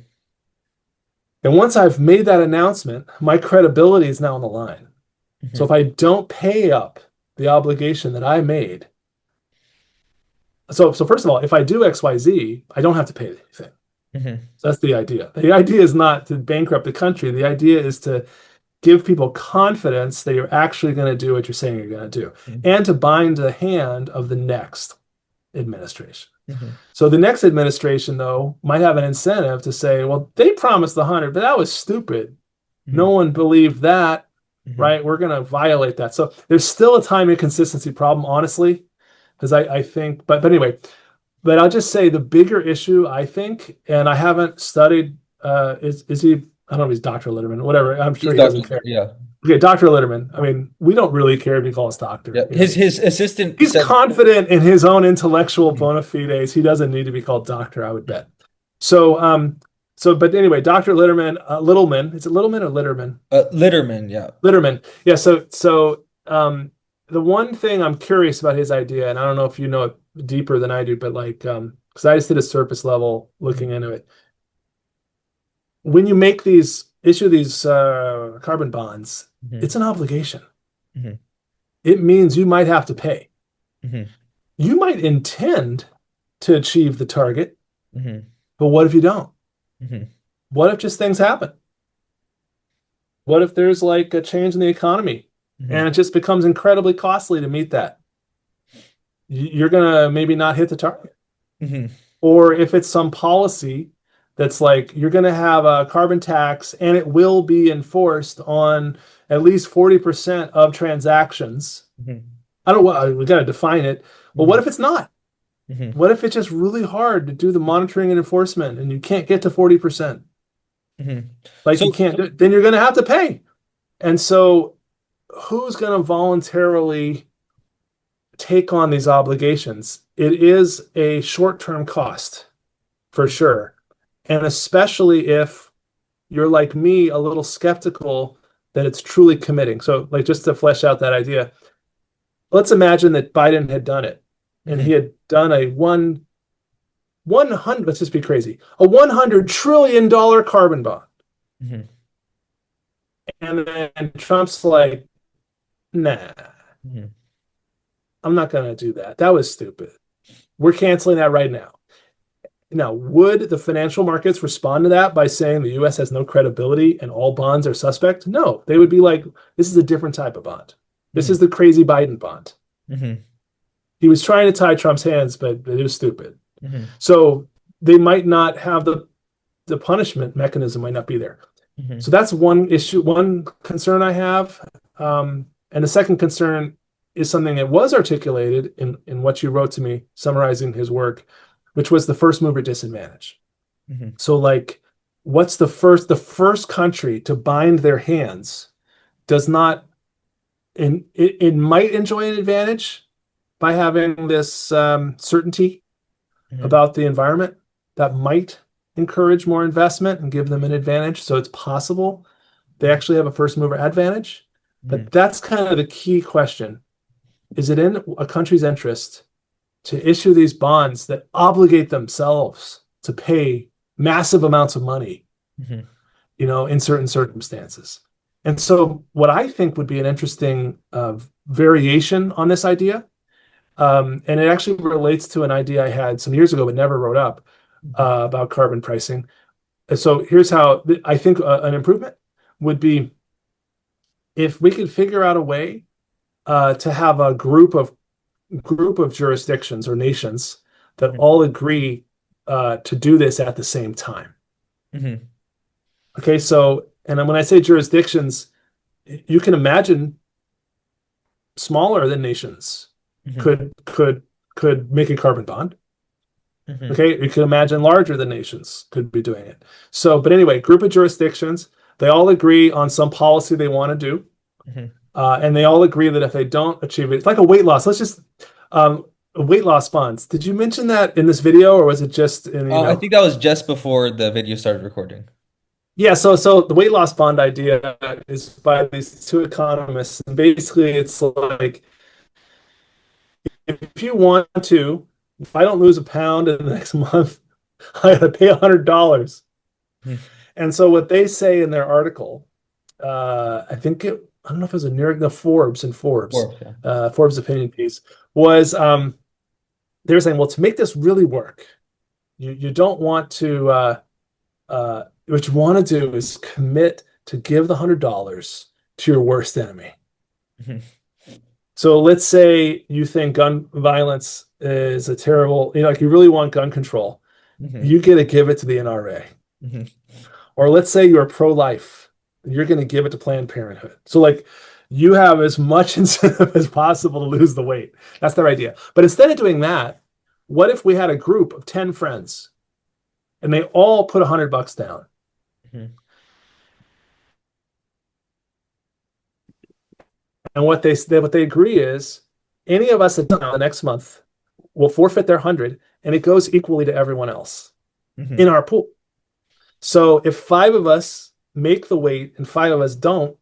And once I've made that announcement, my credibility is now on the line. So if Mhm. I don't pay up the obligation that I made, so first of all, if I do XYZ, I don't have to pay anything. Mhm. So that's the idea. The idea is not to bankrupt the country. The idea is to give people confidence that you're actually going to do what you're saying you're going to do, Mhm. and to bind the hand of the next administration. Mhm. So the next administration, though, might have an incentive to say, well, they promised the 100, but that was stupid. No Mhm. one believed that, Mhm. right? We're going to violate that. So there's still a time inconsistency problem, honestly, because I think, but anyway, but I'll just say the bigger issue, I think, and I haven't studied, is he, I don't know if he's Dr. Litterman, whatever. I'm He's sure he Dr. doesn't care. Yeah. Okay, Dr. Litterman. I mean, we don't really care if he calls doctor. Yeah. His assistant He's said. confident in his own intellectual Mhm. bona fides. He doesn't need to be called doctor, I would bet. So, but anyway, Dr. Litterman, Littleman, is it Littleman or Litterman? Litterman, yeah. Litterman. Yeah. The one thing I'm curious about his idea, and I don't know if you know it deeper than I do, but like, because I just did a surface level looking Mhm. into it. When you issue these carbon bonds, it's Mhm. an obligation. Mhm. It means you might have to pay. Mhm. You might intend to achieve the target, Mhm. but what if you don't? Mhm. What if just things happen? What if there's like a change in the economy and Mhm. it just becomes incredibly costly to meet that? You're going to maybe not hit the target. Mhm. Or if it's some policy that's like you're going to have a carbon tax and it will be enforced on at least 40% of transactions. Mhm. I don't know, we got to define it. Well, what Mhm. if it's not? Mhm. What if it's just really hard to do the monitoring and enforcement and you can't get to 40%? Mhm. Like you So, can't do it, then you're going to have to pay. And so who's going to voluntarily take on these obligations? It is a short-term cost for sure. And especially if you're like me, a little skeptical that it's truly committing. So, like, just to flesh out that idea, let's imagine that Biden had done it and he mhm. had done a 100, let's just be crazy, a $100 trillion carbon bond. Mhm. And then Trump's like, nah, Mhm. I'm not going to do that. That was stupid. We're canceling that right now. Now, would the financial markets respond to that by saying the US has no credibility and all bonds are suspect? No, they would be like, this is a different type of bond. This Mhm. is the crazy Biden bond. Mhm. He was trying to tie Trump's hands, but it was stupid. Mhm. So they might not have the punishment mechanism might not be there. So Mhm. that's one issue, one concern I have. And the second concern is something that was articulated in what you wrote to me summarizing his work, which was the first mover disadvantage. Mhm. So like what's the first country to bind their hands does not and it might enjoy an advantage by having this certainty Mhm. about the environment that might encourage more investment and give them an advantage. So it's possible they actually have a first mover advantage. But Mhm. that's kind of the key question. Is it in a country's interest to issue these bonds that obligate themselves to pay massive amounts of money, Mhm. in certain circumstances? And so, what I think would be an interesting variation on this idea, and it actually relates to an idea I had some years ago but never wrote up Mhm. about carbon pricing. So, here's how I think an improvement would be if we could figure out a way to have a group of jurisdictions or nations that all agree to do this at the same time. Mm-hmm. Okay, so, and then when I say jurisdictions, you can imagine smaller than nations Mm-hmm. could make a carbon bond. Mm-hmm. Okay, you can imagine larger than nations could be doing it. So, but anyway, group of jurisdictions, they all agree on some policy they want to do, Mm-hmm. and they all agree that if they don't achieve it, it's like a weight loss. Let's just weight loss funds. Did you mention that in this video, or was it just in the I email? think that was just before the video started recording. Yeah, so the weight loss fund idea is by these two economists, and basically it's like if you want to, if I don't lose a pound in the next month, I gotta pay $100. Mm-hmm. And so what they say in their article, I don't know if it was a New York, no, Forbes and Forbes, Forbes, yeah. Forbes opinion piece was they were saying, well, to make this really work, you don't want to what you want to do is commit to give the $100 to your worst enemy. Mm-hmm. So let's say you think gun violence is a terrible, like you really want gun control. Mm-hmm. You get to give it to the NRA. Mm-hmm. Or let's say you're pro-life. You're going to give it to Planned Parenthood. So like you have as much incentive as possible to lose the weight. That's their idea. But instead of doing that, what if we had a group of 10 friends and they all put $100 down? Mm-hmm. And what they agree is any of us that the next month will forfeit their 100 and it goes equally to everyone else Mm-hmm. in our pool. So if 5 of us make the weight and 5 of us don't,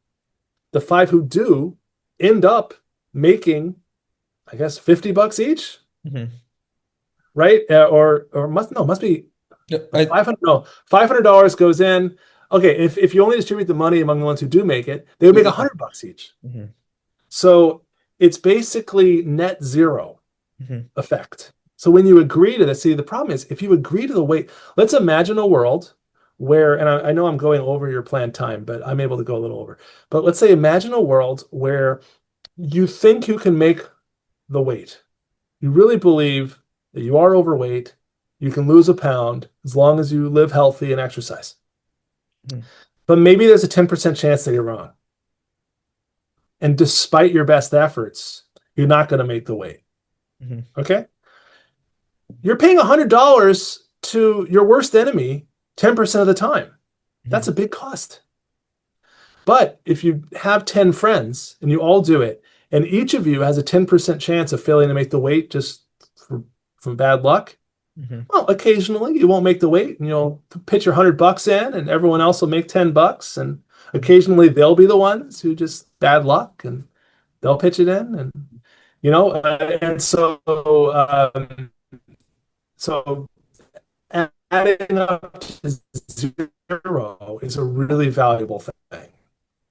the 5 who do end up making, I guess, $50 each, Mm-hmm. right? Or must be Yeah, 500. No, $500 goes in. Okay, if you only distribute the money among the ones who do make it, they would make $100 each. Mm-hmm. So it's basically net zero Mm-hmm. effect. So when you agree to this, see, the problem is if you agree to the weight, let's imagine a world where, and I know I'm going over your planned time, but I'm able to go a little over. But let's say imagine a world where you think you can make the weight. You really believe that you are overweight, you can lose a pound as long as you live healthy and exercise. Mm-hmm. But maybe there's a 10% chance that you're wrong. And despite your best efforts, you're not going to make the weight. Mm-hmm. Okay? You're paying $100 to your worst enemy 10% of the time. That's a big cost. But if you have 10 friends and you all do it, and each of you has a 10% chance of failing to make the weight just from bad luck, Mm-hmm. well, occasionally you won't make the weight and you'll pitch your $100 in and everyone else will make $10. And occasionally they'll be the ones who just bad luck and they'll pitch it in. And, and so adding up to zero is a really valuable thing.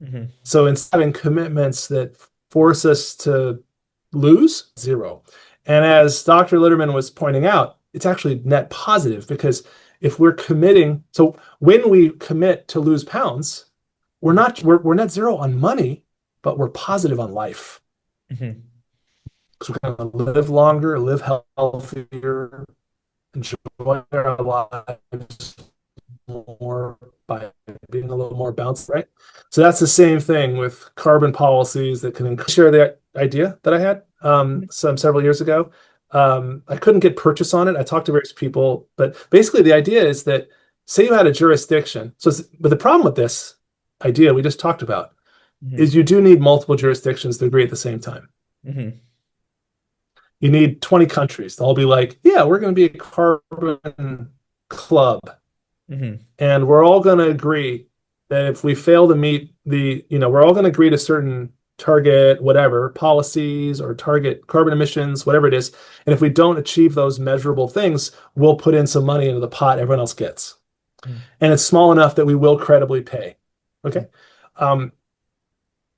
Mm-hmm. So instead of having commitments that force us to lose, zero. And as Dr. Litterman was pointing out, it's actually net positive because if we're committing, so when we commit to lose pounds, we're net zero on money, but we're positive on life. Mm-hmm. Because we're going to live longer, live healthier, enjoy our lives more by being a little more balanced, right? So that's the same thing with carbon policies that can share the idea that I had several years ago. I couldn't get purchase on it. I talked to various people, but basically the idea is that say you had a jurisdiction. But the problem with this idea we just talked about Mm-hmm. is you do need multiple jurisdictions to agree at the same time. Mm-hmm. You need 20 countries to all be like, yeah, we're going to be a carbon club. Mm-hmm. And we're all going to agree that if we fail to meet we're all going to agree to certain target, whatever, policies or target carbon emissions, whatever it is. And if we don't achieve those measurable things, we'll put in some money into the pot everyone else gets. Mm-hmm. And it's small enough that we will credibly pay. Okay.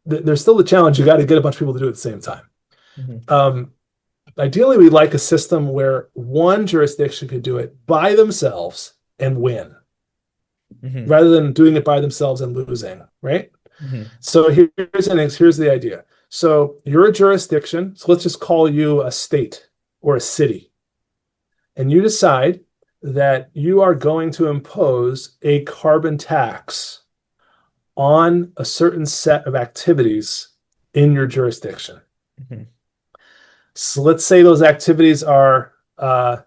There's still the challenge. You got to get a bunch of people to do it at the same time. Mm-hmm. Ideally, we'd like a system where one jurisdiction could do it by themselves and win, Mm-hmm. rather than doing it by themselves and losing, right? Mm-hmm. So here's the idea. So you're a jurisdiction. So let's just call you a state or a city. And you decide that you are going to impose a carbon tax on a certain set of activities in your jurisdiction. Mhm. So let's say those activities are, I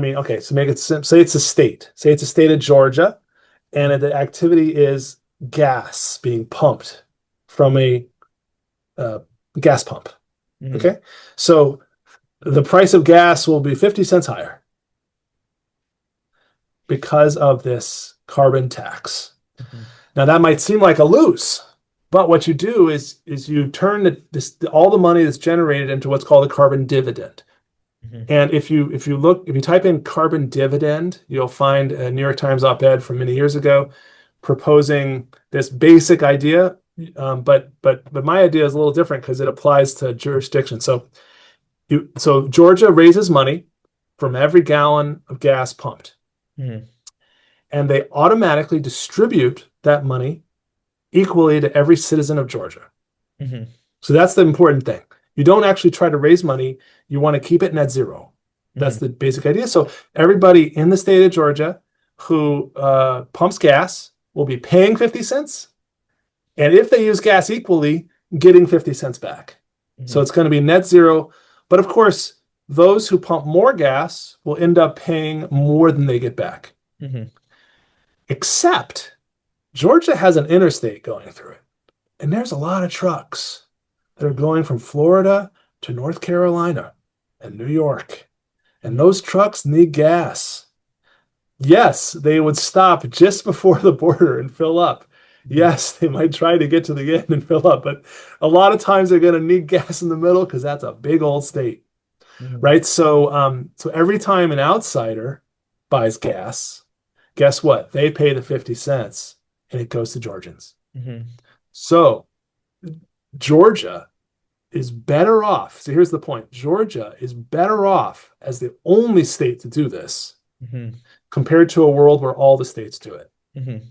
mean, okay, so make it simple. Say it's a state. Say it's a state of Georgia, and the activity is gas being pumped from a uh, gas pump. Mhm. Okay, so the price of gas will be 50 cents higher because of this carbon tax. Mhm. Now that might seem like a lose, but what you do is you turn all the money that's generated into what's called a carbon dividend. Mhm. And if you type in carbon dividend, you'll find a New York Times op-ed from many years ago proposing this basic idea. But my idea is a little different because it applies to jurisdiction. So Georgia raises money from every gallon of gas pumped, Mhm. and they automatically distribute that money equally to every citizen of Georgia. Mhm. So that's the important thing. You don't actually try to raise money. You want to keep it net zero. That's Mhm. the basic idea. So everybody in the state of Georgia who pumps gas will be paying 50 cents. And if they use gas equally, getting 50 cents back. So Mhm. it's going to be net zero. But of course, those who pump more gas will end up paying more than they get back. Mhm. Except Georgia has an interstate going through it. And there's a lot of trucks that are going from Florida to North Carolina and New York. And Mhm. those trucks need gas. Yes, they would stop just before the border and fill up. Mhm. Yes, they might try to get to the end and fill up, but a lot of times they're going to need gas in the middle because that's a big old state, Mhm. right? So every time an outsider buys gas, guess what? They pay the 50 cents and it goes to Georgians. Mhm. So Georgia is better off. So here's the point. Georgia is better off as the only state to do this Mhm. compared to a world where all the states do it. Mhm.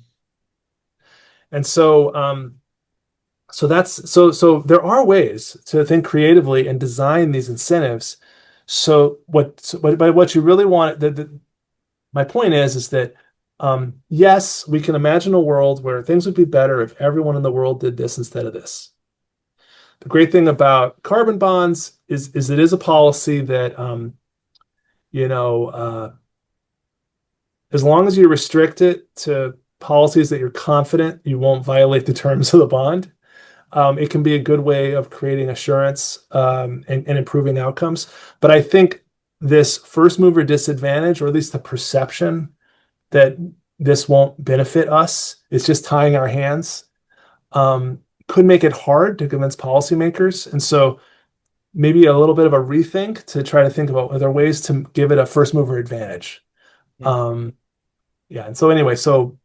And so there are ways to think creatively and design these incentives. But what you really want, my point is that yes, we can imagine a world where things would be better if everyone in the world did this instead of this. The great thing about carbon bonds is it is a policy that you know, as long as you restrict it to policies that you're confident you won't violate the terms of the bond, it can be a good way of creating assurance and improving outcomes. But I think this first mover disadvantage, or at least the perception that this won't benefit us, is just tying our hands, could make it hard to convince policymakers. And so maybe a little bit of a rethink to try to think about other ways to give it a first mover advantage. Mhm. Um, yeah. And so anyway, so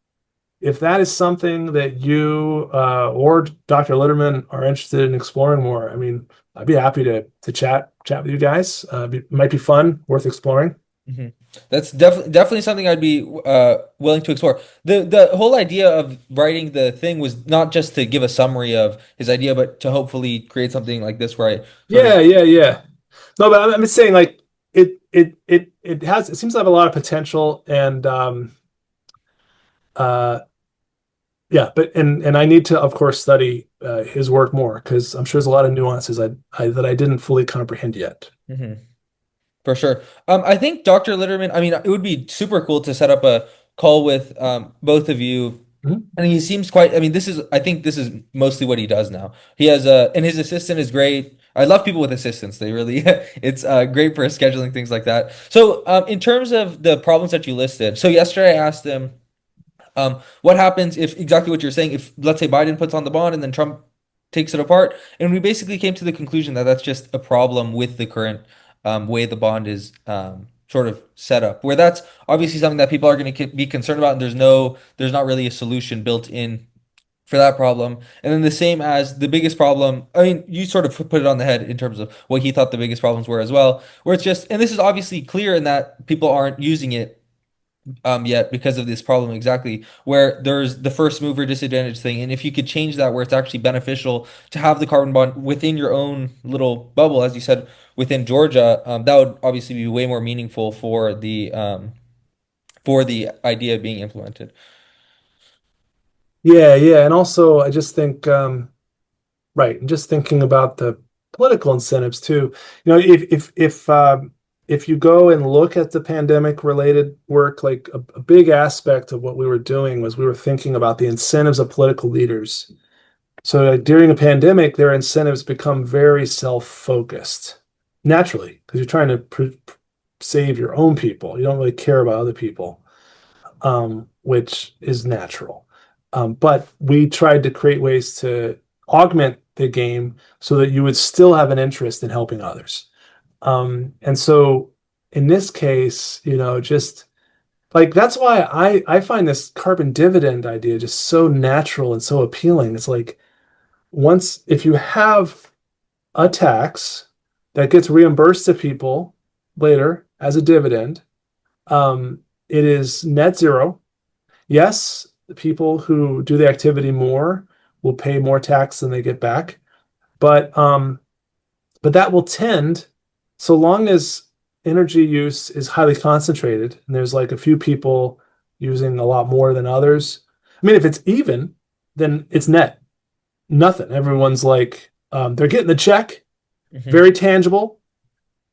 if that is something that you or Dr. Litterman are interested in exploring more, I mean, I'd be happy to chat with you guys. It might be fun, worth exploring. Mhm. That's definitely something I'd be willing to explore. The whole idea of writing the thing was not just to give a summary of his idea, but to hopefully create something like this where I sort of. Yeah. No, but I'm just saying, like it seems to have a lot of potential, and uh, yeah, but and I need to, of course, study his work more because I'm sure there's a lot of nuances that I didn't fully comprehend yet. Mhm. For sure. I think Dr. Litterman, I mean, it would be super cool to set up a call with both of you. Mhm. And he seems quite, I mean, I think this is mostly what he does now. And his assistant is great. I love people with assistants. They really, it's great for scheduling things like that. So, in terms of the problems that you listed, so yesterday I asked him, what happens if exactly what you're saying, if let's say Biden puts on the bond and then Trump takes it apart? And we basically came to the conclusion that that's just a problem with the current way the bond is sort of set up, where that's obviously something that people are going to be concerned about, and there's not really a solution built in for that problem. And then the same as the biggest problem, I mean, you sort of put it on the head in terms of what he thought the biggest problems were as well, where it's just, and this is obviously clear in that people aren't using it yet because of this problem exactly, where there's the first mover disadvantage thing. And if you could change that where it's actually beneficial to have the carbon bond within your own little bubble, as you said, within Georgia, that would obviously be way more meaningful for the idea being implemented. Yeah, yeah. And also, I just think, right, and just thinking about the political incentives too. You know, if you go and look at the pandemic related work, like a big aspect of what we were doing was we were thinking about the incentives of political leaders. So during a pandemic, their incentives become very self-focused, naturally, because you're trying to save your own people. You don't really care about other people, which is natural. But we tried to create ways to augment the game so that you would still have an interest in helping others. And so in this case, you know, just like that's why I find this carbon dividend idea just so natural and so appealing. It's like once if you have a tax that gets reimbursed to people later as a dividend, it is net zero. Yes, the people who do the activity more will pay more tax than they get back, but that will tend, so long as energy use is highly concentrated and there's like a few people using a lot more than others. I mean, if it's even, then it's net nothing. Everyone's like they're getting the check, Hmm. very tangible,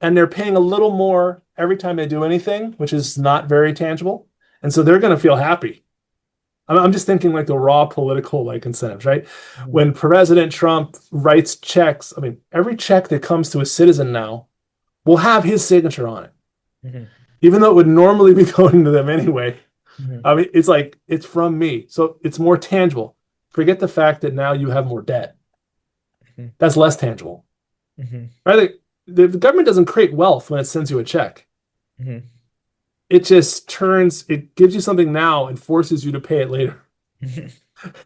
and they're paying a little more every time they do anything, which is not very tangible, and so they're going to feel happy. I'm just thinking like the raw political like incentives, right? Hmm. When President Trump writes checks, I mean, every check that comes to a citizen now will have his signature on it, Hmm. even though it would normally be going to them anyway. Hmm. I mean, it's like it's from me, so it's more tangible. Forget the fact that now you have more debt. That's less tangible, Hmm. right? Like, the government doesn't create wealth when it sends you a check. Hmm. It just it gives you something now and forces you to pay it later. Hmm.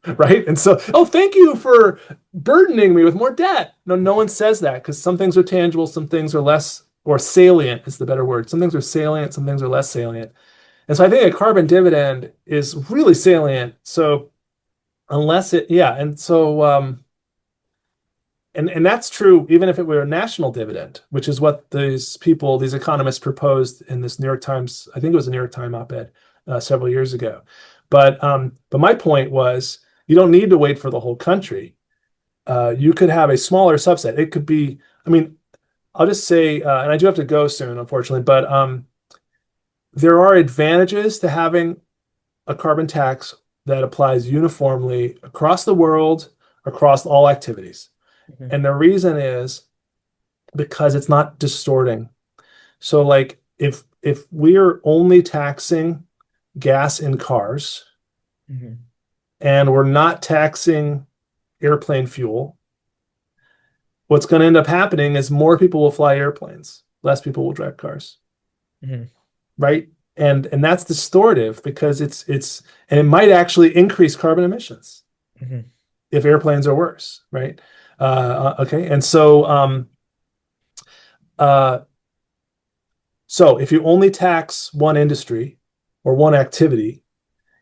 Right? And so, oh, thank you for burdening me with more debt. No, no one says that because some things are tangible, some things are less, or salient is the better word. Some things are salient, some things are less salient. And so I think a carbon dividend is really salient. So unless it, yeah, and so and that's true even if it were a national dividend, which is what these economists proposed in this New York Times, I think it was a New York Times op-ed several years ago. But my point was, you don't need to wait for the whole country. You could have a smaller subset. It could be, I mean, I'll just say, and I do have to go soon, unfortunately, but there are advantages to having a carbon tax that applies uniformly across the world, across all activities. And the reason is because it's not distorting. So like if we're only taxing gas in cars Hmm. and we're not taxing airplane fuel, what's going to end up happening is more people will fly airplanes, less people will drive cars, Hmm. right? And that's distortive because it's and it might actually increase carbon emissions Hmm. if airplanes are worse, right? Okay, and uh, so if you only tax one industry or one activity,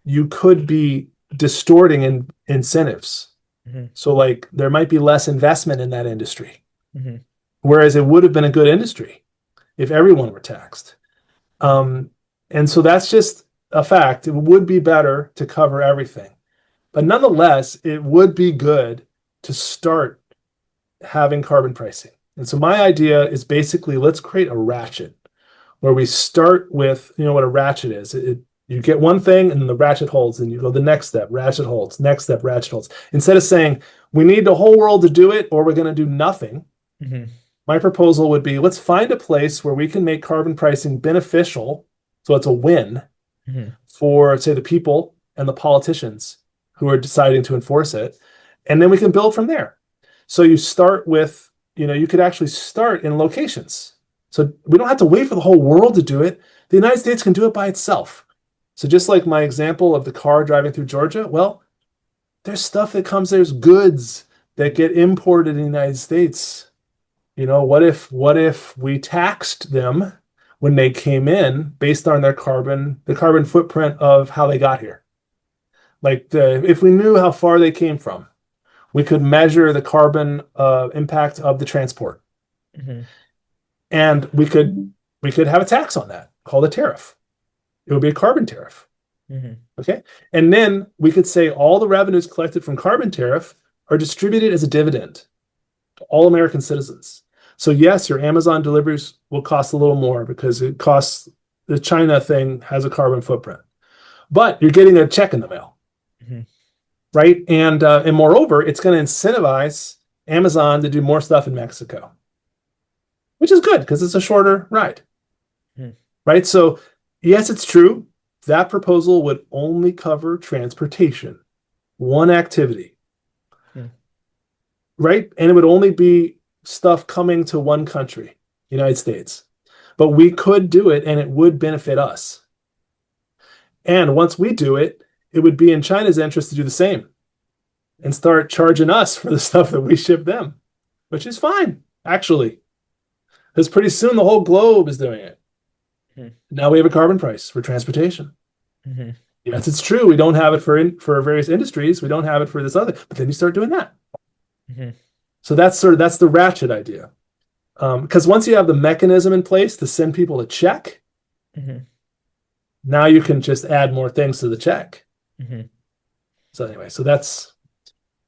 you could be distorting incentives. Hmm. So like there might be less investment in that industry, Hmm. whereas it would have been a good industry if everyone were taxed. Um, and so that's just a fact. It would be better to cover everything. But nonetheless, it would be good to start having carbon pricing. And so my idea is basically let's create a ratchet where we start with, you know what a ratchet is. You get one thing and the ratchet holds, and you go the next step, ratchet holds, next step, ratchet holds. Instead of saying we need the whole world to do it or we're going to do nothing, Hmm. my proposal would be let's find a place where we can make carbon pricing beneficial. So it's a win Hmm. for, say, the people and the politicians who are deciding to enforce it. And then we can build from there. So you start with, you know, you could actually start in locations. So we don't have to wait for the whole world to do it. The United States can do it by itself. So just like my example of the car driving through Georgia, well, there's stuff that comes, there's goods that get imported in the United States. You know, what if we taxed them when they came in based on the carbon footprint of how they got here. Like if we knew how far they came from, we could measure the carbon impact of the transport, Hmm. and we could have a tax on that called a tariff. It would be a carbon tariff. Hmm. Okay. And then we could say all the revenues collected from carbon tariff are distributed as a dividend to all American citizens. So yes, your Amazon deliveries will cost a little more because it costs the China thing has a carbon footprint, but you're getting a check in the mail, Hmm. right? And moreover, it's going to incentivize Amazon to do more stuff in Mexico, which is good because it's a shorter ride, Hmm. right? So yes, it's true. That proposal would only cover transportation, one activity, Hmm. right? And it would only be stuff coming to one country, United States. But we could do it and it would benefit us. And once we do it, it would be in China's interest to do the same and start charging us for the stuff that we ship them, which is fine, actually, because pretty soon the whole globe is doing it. Hmm. Now we have a carbon price for transportation. Hmm. Yes, it's true. We don't have it for various industries. We don't have it for this other, but then you start doing that. Hmm. So that's the ratchet idea. Because once you have the mechanism in place to send people a check, Hmm. now you can just add more things to the check. Hmm. So anyway, so that's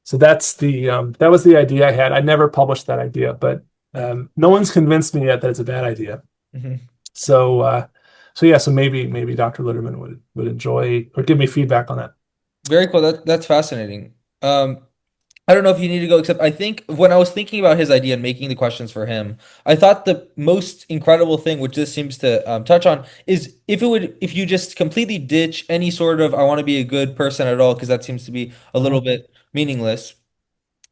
the that was the idea I had. I never published that idea, but no one's convinced me yet that it's a bad idea. Hmm. So yeah, so maybe Dr. Litterman would enjoy or give me feedback on that. Very cool. That's fascinating. I don't know if you need to go, except I think when I was thinking about his idea and making the questions for him, I thought the most incredible thing, which this seems to touch on, is if you just completely ditch any sort of I want to be a good person at all, because that seems to be a little Mhm. bit meaningless,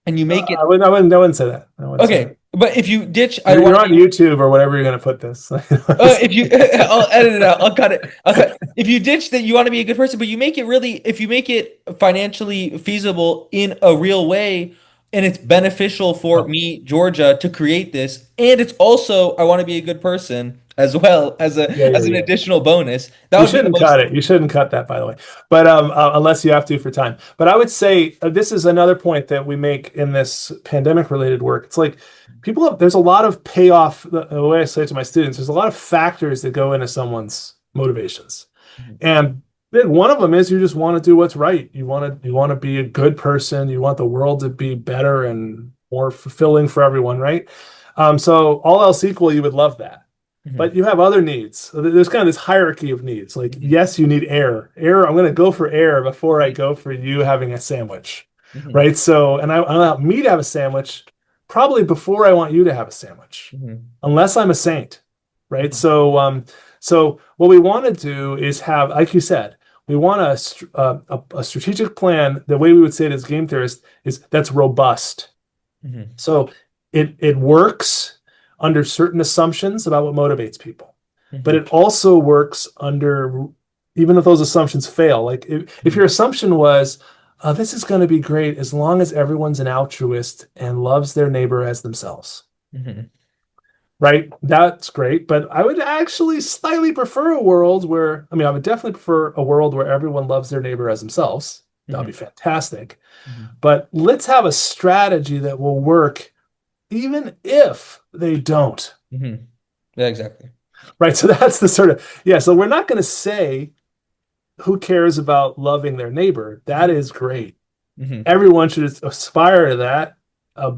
and you make it I wouldn't say that. I wouldn't say that. okay. But if you ditch I You're want to on be YouTube or whatever you're going to put this. if you, I'll edit it out. I'll cut it. I'll cut. If you ditch that you want to be a good person, but you make it really, if you make it financially feasible in a real way, and it's beneficial for Oh, me, Georgia, to create this, and it's also I want to be a good person as well as a yeah, yeah, as an yeah. additional bonus. That You would be the shouldn't most. cut it. You shouldn't cut that, by the way. But unless you have to for time. But I would say this is another point that we make in this pandemic related work. It's like there's a lot of payoff. The way I say it to my students, there's a lot of factors that go into someone's motivations. Mhm. And then one of them is you just want to do what's right. You want to be a good person. You want the world to be better and more fulfilling for everyone, right? So all else equal, you would love that. Mhm. But you have other needs. So there's kind of this hierarchy of needs. Like, Mhm. yes, you need air. Air, I'm going to go for air before I go for you having a sandwich, Mhm. right? So, and I want me to have a sandwich probably before I want you to have a sandwich, Mhm. unless I'm a saint, right? Mhm. So what we want to do is have, like you said, we want a strategic plan. The way we would say it as game theorists is that's robust. Mhm. So it works under certain assumptions about what motivates people, but Mhm. it also works under even if those assumptions fail. Like if Mhm. your assumption was this is going to be great as long as everyone's an altruist and loves their neighbor as themselves, Mhm. right? That's great, but I would actually slightly prefer a world where I would definitely prefer a world where everyone loves their neighbor as themselves. That would Mhm. be fantastic. Mhm. But let's have a strategy that will work even if they don't, Mhm. Yeah, exactly. right? So that's the sort of, yeah. So we're not going to say who cares about loving their neighbor. That is great. Mhm. Everyone should aspire to that,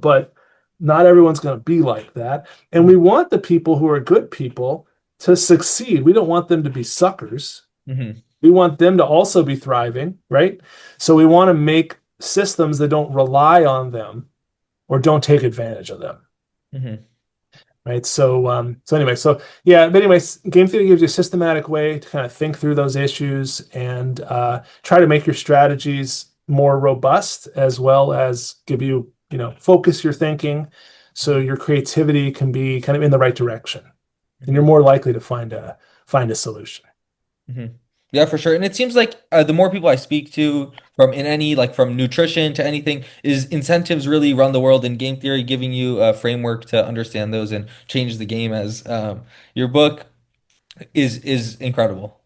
but not everyone's going to be like that. And Mhm. we want the people who are good people to succeed. We don't want them to be suckers. Mhm. We want them to also be thriving, right? So we want to make systems that don't rely on them or don't take advantage of them. Mhm. Right. So anyway, so yeah, but anyways, game theory gives you a systematic way to kind of think through those issues and try to make your strategies more robust as well as give you, focus your thinking so Mhm. your creativity can be kind of in the right direction and you're Mhm. more likely to find a solution. Mhm. Yeah, for sure. And it seems like the more people I speak to from in any like from nutrition to anything is incentives really run the world in game theory, giving you a framework to understand those and change the game as your book. is incredible.